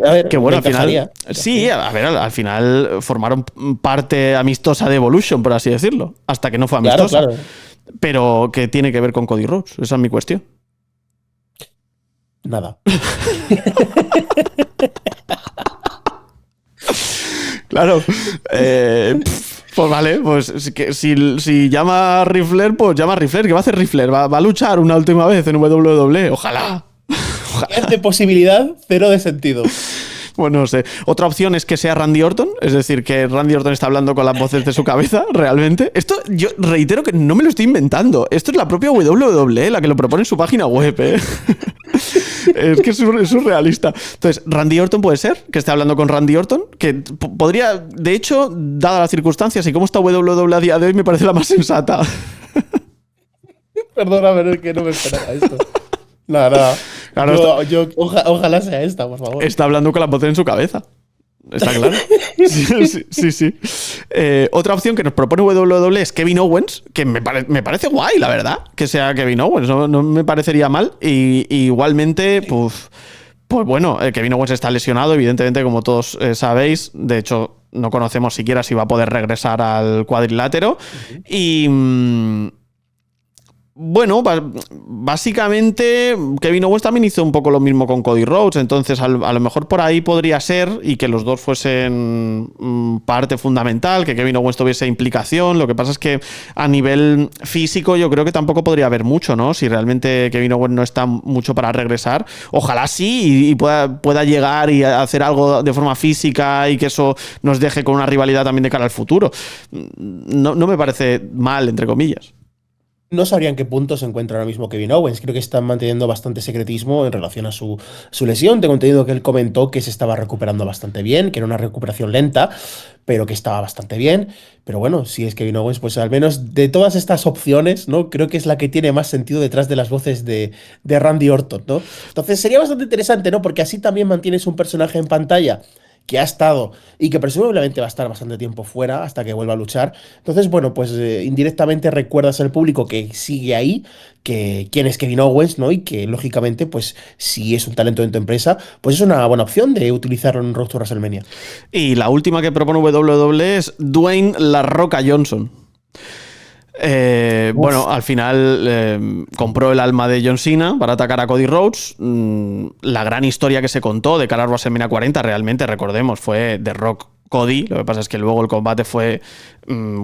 Speaker 3: a ver,
Speaker 2: que bueno, al final. Sí, a ver, al final formaron parte amistosa de Evolution, por así decirlo. Hasta que no fue amistosa.
Speaker 3: Claro.
Speaker 2: Pero ¿qué tiene que ver con Cody Rhodes? Esa es mi cuestión.
Speaker 3: Nada.
Speaker 2: Claro. Pues vale, pues si llama a Ric Flair, pues llama a Ric Flair. ¿Qué va a hacer Ric Flair? ¿Va a luchar una última vez en WWE? Ojalá.
Speaker 3: Es de posibilidad, cero de sentido.
Speaker 2: Bueno, no sé. Otra opción es que sea Randy Orton, es decir, que Randy Orton está hablando con las voces de su cabeza, realmente. Esto, yo reitero que no me lo estoy inventando. Esto es la propia WWE la que lo propone en su página web, ¿eh? Es que es surrealista. Entonces, Randy Orton puede ser, que esté hablando con Randy Orton, que podría, de hecho, dadas las circunstancias y cómo está WWE a día de hoy, me parece la más sensata.
Speaker 3: Perdona, pero es que no me esperaba esto. Nada. Claro, ojalá sea esta, por favor.
Speaker 2: Está hablando con la voz en su cabeza. Está claro. Sí. Otra opción que nos propone WWE es Kevin Owens, que me parece guay, la verdad, que sea Kevin Owens. No me parecería mal. Y igualmente, pues bueno, Kevin Owens está lesionado, evidentemente, como todos sabéis. De hecho, no conocemos siquiera si va a poder regresar al cuadrilátero. Y bueno, básicamente Kevin Owens también hizo un poco lo mismo con Cody Rhodes, entonces a lo mejor por ahí podría ser, y que los dos fuesen parte fundamental, que Kevin Owens tuviese implicación. Lo que pasa es que a nivel físico yo creo que tampoco podría haber mucho, ¿no? Si realmente Kevin Owens no está mucho para regresar, ojalá sí y pueda llegar y hacer algo de forma física y que eso nos deje con una rivalidad también de cara al futuro. No me parece mal, entre comillas.
Speaker 3: No sabría en qué punto se encuentra ahora mismo Kevin Owens. Creo que están manteniendo bastante secretismo en relación a su lesión. Tengo entendido que él comentó que se estaba recuperando bastante bien, que era una recuperación lenta, pero que estaba bastante bien. Pero bueno, si es Kevin Owens, pues al menos de todas estas opciones, ¿no? Creo que es la que tiene más sentido detrás de las voces de Randy Orton, ¿no? Entonces sería bastante interesante, ¿no? Porque así también mantienes un personaje en pantalla que ha estado y que presumiblemente va a estar bastante tiempo fuera hasta que vuelva a luchar. Entonces, bueno, pues indirectamente recuerdas al público que sigue ahí, que quién es Kevin Owens, ¿no? Y que, lógicamente, pues si es un talento en tu empresa, pues es una buena opción de utilizarlo en Road to WrestleMania.
Speaker 2: Y la última que propone WWE es Dwayne La Roca Johnson. Bueno, al final compró el alma de John Cena para atacar a Cody Rhodes. La gran historia que se contó de cara a WrestleMania 40, realmente, recordemos, fue The Rock Cody. Lo que pasa es que luego el combate fue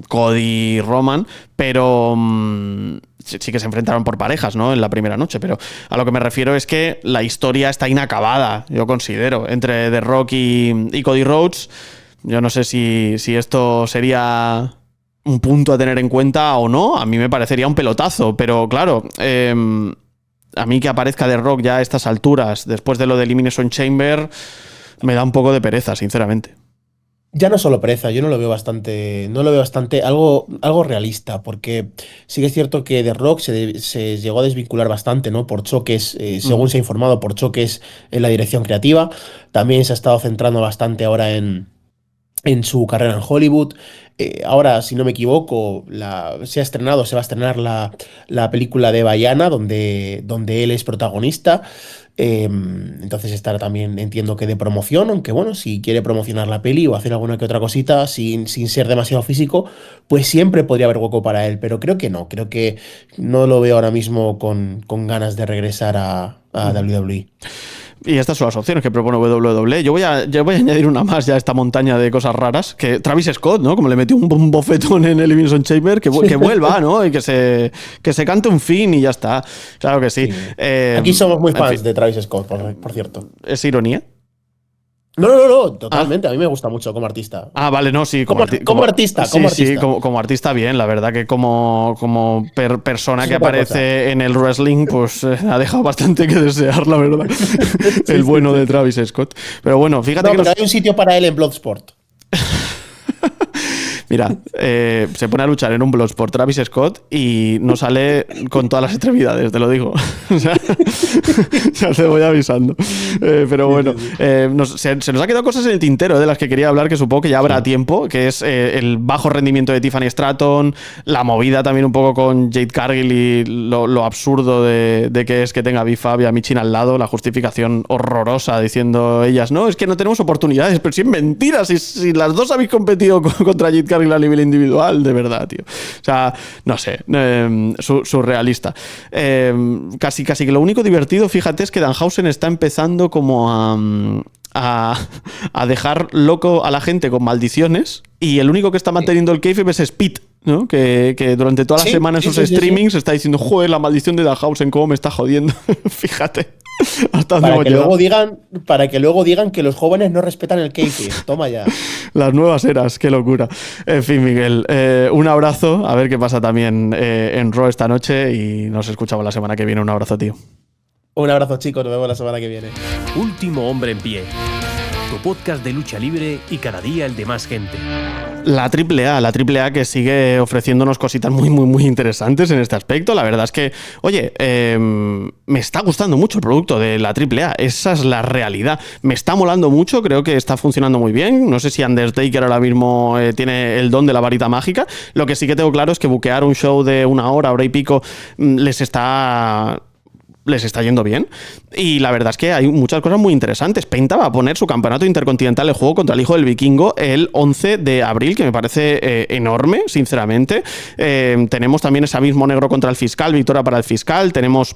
Speaker 2: Cody Roman, pero sí que se enfrentaron por parejas, ¿no? En la primera noche, pero a lo que me refiero es que la historia está inacabada, yo considero, entre The Rock y Cody Rhodes. Yo no sé si esto sería un punto a tener en cuenta o no. A mí me parecería un pelotazo, pero claro, a mí que aparezca The Rock ya a estas alturas, después de lo de Elimination Chamber, me da un poco de pereza, sinceramente.
Speaker 3: Ya no solo pereza, yo no lo veo bastante, algo realista, porque sí que es cierto que The Rock se llegó a desvincular bastante, ¿no? Por choques, según se ha informado, por choques en la dirección creativa. También se ha estado centrando bastante ahora en su carrera en Hollywood. Ahora, si no me equivoco, se va a estrenar la película de Vaiana, donde él es protagonista. Entonces estará también, entiendo que de promoción, aunque bueno, si quiere promocionar la peli o hacer alguna que otra cosita sin ser demasiado físico, pues siempre podría haber hueco para él, pero creo que no lo veo ahora mismo con ganas de regresar a WWE.
Speaker 2: Y estas son las opciones que propone WWE. Yo voy a añadir una más ya a esta montaña de cosas raras. Que Travis Scott, ¿no? Como le metió un bofetón en el Elimination Chamber, que vuelva, ¿no? Y que se cante un fin y ya está. Claro que sí.
Speaker 3: Aquí somos muy fans de Travis Scott, por cierto.
Speaker 2: ¿Es ironía?
Speaker 3: No, totalmente. A mí me gusta mucho como artista.
Speaker 2: Ah, vale, no, sí.
Speaker 3: Como artista.
Speaker 2: Sí, como artista bien. La verdad que como persona que aparece en el wrestling, pues ha dejado bastante que desear, la verdad. El bueno de Travis Scott. Pero bueno, fíjate que
Speaker 3: pero hay un sitio para él en Bloodsport.
Speaker 2: Mira, se pone a luchar en un Bloodsport por Travis Scott y no sale con todas las extremidades, te lo digo. O sea, ya te voy avisando. Pero bueno, se nos ha quedado cosas en el tintero de las que quería hablar, que supongo que ya habrá tiempo, que es el bajo rendimiento de Tiffany Stratton, la movida también un poco con Jade Cargill y lo absurdo de que es que tenga a B-Fab y a Michin al lado, la justificación horrorosa diciendo ellas, no, es que no tenemos oportunidades, pero si es mentira, si las dos habéis competido contra Jade Cargill a nivel individual, de verdad, tío. O sea, no sé, surrealista. Casi que lo único divertido, fíjate, es que Danhausen está empezando como a dejar loco a la gente con maldiciones y el único que está manteniendo el kayfabe es Speed, ¿no? Que durante toda la semana en sus streamings está diciendo, joder, la maldición de Danhausen, cómo me está jodiendo. Fíjate.
Speaker 3: Para que luego digan que los jóvenes no respetan el kayfabe. Toma ya.
Speaker 2: Las nuevas eras, qué locura. En fin, Miguel, un abrazo. A ver qué pasa también en Raw esta noche y nos escuchamos la semana que viene. Un abrazo, tío.
Speaker 3: Un abrazo, chicos. Nos vemos la semana que viene.
Speaker 1: Último Hombre en Pie. Tu podcast de lucha libre y cada día el de más gente.
Speaker 2: La AAA que sigue ofreciéndonos cositas muy, muy, muy interesantes en este aspecto. La verdad es que, oye, me está gustando mucho el producto de la AAA. Esa es la realidad. Me está molando mucho, creo que está funcionando muy bien. No sé si Undertaker ahora mismo tiene el don de la varita mágica. Lo que sí que tengo claro es que buquear un show de una hora y pico, les está yendo bien. Y la verdad es que hay muchas cosas muy interesantes. Penta va a poner su campeonato intercontinental de juego contra el hijo del vikingo el 11 de abril, que me parece enorme, sinceramente. Tenemos también ese abismo negro contra el fiscal, victoria para el fiscal. Tenemos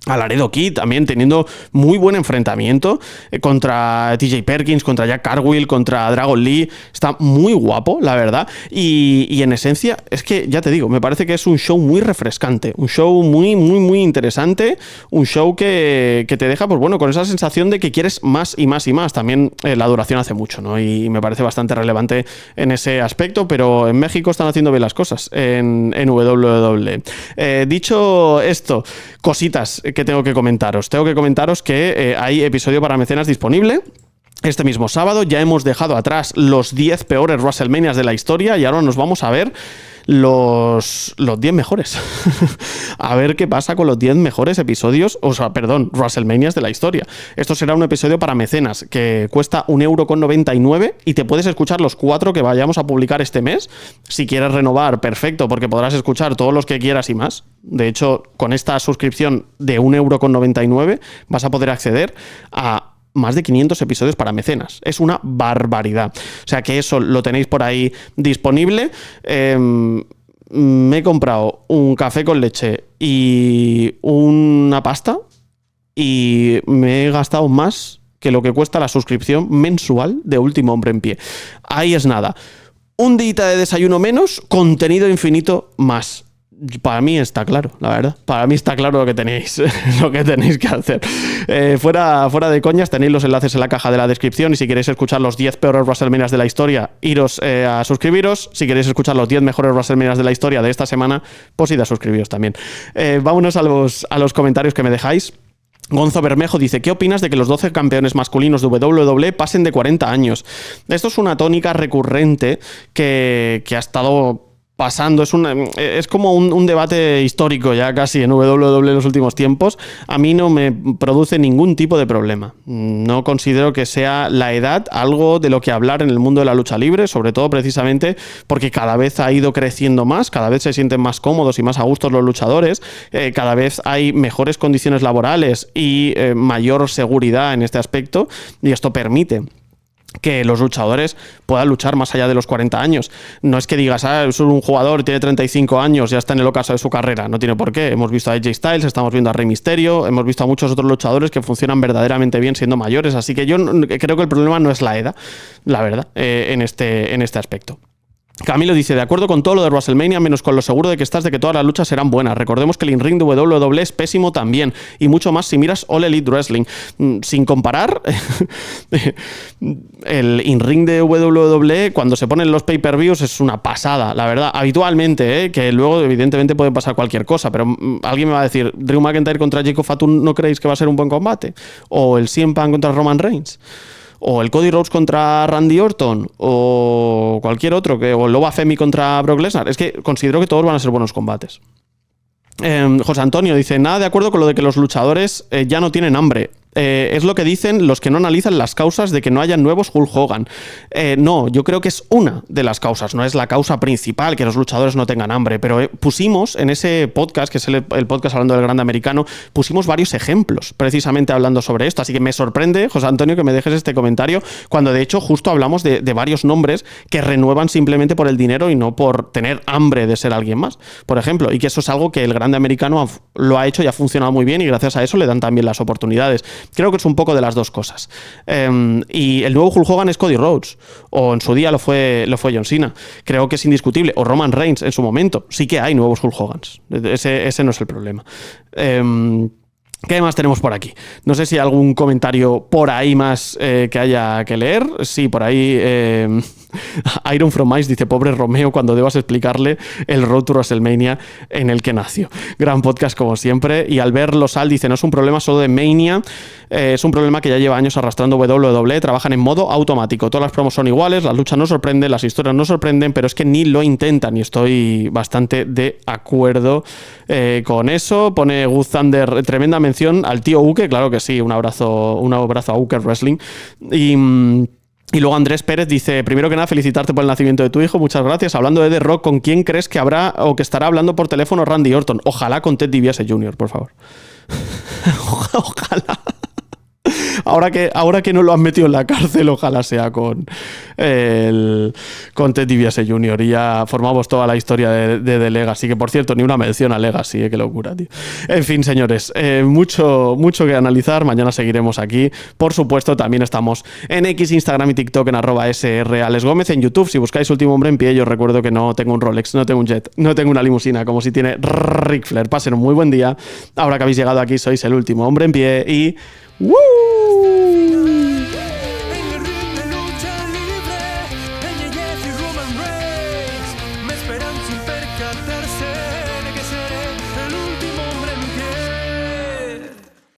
Speaker 2: a Laredo Kid también teniendo muy buen enfrentamiento contra TJ Perkins, contra Jack Cargill, contra Dragon Lee. Está muy guapo, la verdad. Y en esencia, es que ya te digo, me parece que es un show muy refrescante, un show muy, muy, muy interesante, un show que te deja, pues bueno, con esa sensación de que quieres más y más y más. También la duración hace mucho, ¿no? Y me parece bastante relevante en ese aspecto, pero en México están haciendo bien las cosas en WWE. Dicho esto, cositas que tengo que comentaros. Tengo que comentaros que hay episodio para mecenas disponible. Este mismo sábado ya hemos dejado atrás los 10 peores WrestleManias de la historia y ahora nos vamos a ver los 10 mejores. A ver qué pasa con los 10 mejores episodios, WrestleManias de la historia. Esto será un episodio para mecenas que cuesta 1,99 € y te puedes escuchar los 4 que vayamos a publicar este mes. Si quieres renovar, perfecto, porque podrás escuchar todos los que quieras y más. De hecho, con esta suscripción de 1,99 € vas a poder acceder a más de 500 episodios para mecenas. Es una barbaridad. O sea que eso lo tenéis por ahí disponible. me he comprado un café con leche y una pasta y me he gastado más que lo que cuesta la suscripción mensual de Último Hombre en Pie. Ahí es nada. Un día de desayuno menos, contenido infinito más. Para mí está claro, la verdad. Para mí está claro lo que tenéis que hacer. Fuera de coñas, tenéis los enlaces en la caja de la descripción y si queréis escuchar los 10 peores WrestleManias de la historia, iros a suscribiros. Si queréis escuchar los 10 mejores WrestleManias de la historia de esta semana, pues id a suscribiros también. Vámonos a los comentarios que me dejáis. Gonzo Bermejo dice, ¿qué opinas de que los 12 campeones masculinos de WWE pasen de 40 años? Esto es una tónica recurrente que ha estado pasando, es como un debate histórico ya casi en WWE en los últimos tiempos. A mí no me produce ningún tipo de problema. No considero que sea la edad algo de lo que hablar en el mundo de la lucha libre, sobre todo precisamente porque cada vez ha ido creciendo más, cada vez se sienten más cómodos y más a gusto los luchadores, cada vez hay mejores condiciones laborales y mayor seguridad en este aspecto, y esto permite que los luchadores puedan luchar más allá de los 40 años. No es que digas, es un jugador, tiene 35 años, ya está en el ocaso de su carrera. No tiene por qué. Hemos visto a AJ Styles, estamos viendo a Rey Mysterio, hemos visto a muchos otros luchadores que funcionan verdaderamente bien siendo mayores. Así que yo creo que el problema no es la edad, la verdad, en este aspecto. Camilo dice, de acuerdo con todo lo de WrestleMania, menos con lo seguro de que estás de que todas las luchas serán buenas. Recordemos que el in-ring de WWE es pésimo también, y mucho más si miras All Elite Wrestling. Sin comparar, el in-ring de WWE cuando se ponen los pay-per-views es una pasada, la verdad. Habitualmente, que luego evidentemente puede pasar cualquier cosa, pero alguien me va a decir, Drew McIntyre contra Jacob Fatu, ¿no creéis que va a ser un buen combate? O el CM Punk contra Roman Reigns, o el Cody Rhodes contra Randy Orton, o cualquier otro, o el Loba Femi contra Brock Lesnar. Es que considero que todos van a ser buenos combates. José Antonio dice, nada de acuerdo con lo de que los luchadores ya no tienen hambre. Es lo que dicen los que no analizan las causas de que no haya nuevos Hulk Hogan. No, yo creo que es una de las causas, no es la causa principal que los luchadores no tengan hambre, pero pusimos en ese podcast, que es el podcast hablando del Grande Americano, pusimos varios ejemplos precisamente hablando sobre esto, así que me sorprende, José Antonio, que me dejes este comentario, cuando de hecho justo hablamos de varios nombres que renuevan simplemente por el dinero y no por tener hambre de ser alguien más, por ejemplo, y que eso es algo que el Grande Americano lo ha hecho y ha funcionado muy bien, y gracias a eso le dan también las oportunidades. Creo que es un poco de las dos cosas. Y el nuevo Hulk Hogan es Cody Rhodes, o en su día lo fue John Cena. Creo que es indiscutible. O Roman Reigns en su momento. Sí que hay nuevos Hulk Hogans. Ese no es el problema. ¿Qué más tenemos por aquí? No sé si hay algún comentario por ahí más que haya que leer. Sí, por ahí Iron From Ice dice, pobre Romeo, cuando debas explicarle el Road to WrestleMania en el que nació. Gran podcast como siempre. Y Albert Losal dice, no es un problema solo de Mania, es un problema que ya lleva años arrastrando WWE. Trabajan en modo automático. Todas las promos son iguales, las luchas no sorprenden, las historias no sorprenden, pero es que ni lo intentan, y estoy bastante de acuerdo con eso. Pone Good Thunder, tremenda mención al tío Uke, claro que sí, un abrazo a Uke Wrestling. Y luego Andrés Pérez dice, primero que nada, felicitarte por el nacimiento de tu hijo, muchas gracias. Hablando de The Rock, ¿con quién crees que habrá o que estará hablando por teléfono Randy Orton? Ojalá con Ted DiBiase Jr., por favor. Ojalá. Ahora que no lo han metido en la cárcel, ojalá sea con Ted DiBiase Jr. y ya formamos toda la historia de The Legacy, que por cierto, ni una mención a Legacy, qué locura, tío. En fin, señores, mucho que analizar. Mañana seguiremos aquí. Por supuesto, también estamos en X, Instagram y TikTok en @SRAlesGómez. En YouTube, si buscáis Último Hombre en Pie, yo os recuerdo que no tengo un Rolex, no tengo un jet, no tengo una limusina, como si tiene Ric Flair. Pasen un muy buen día. Ahora que habéis llegado aquí, sois el Último Hombre en Pie y... ¡Woo!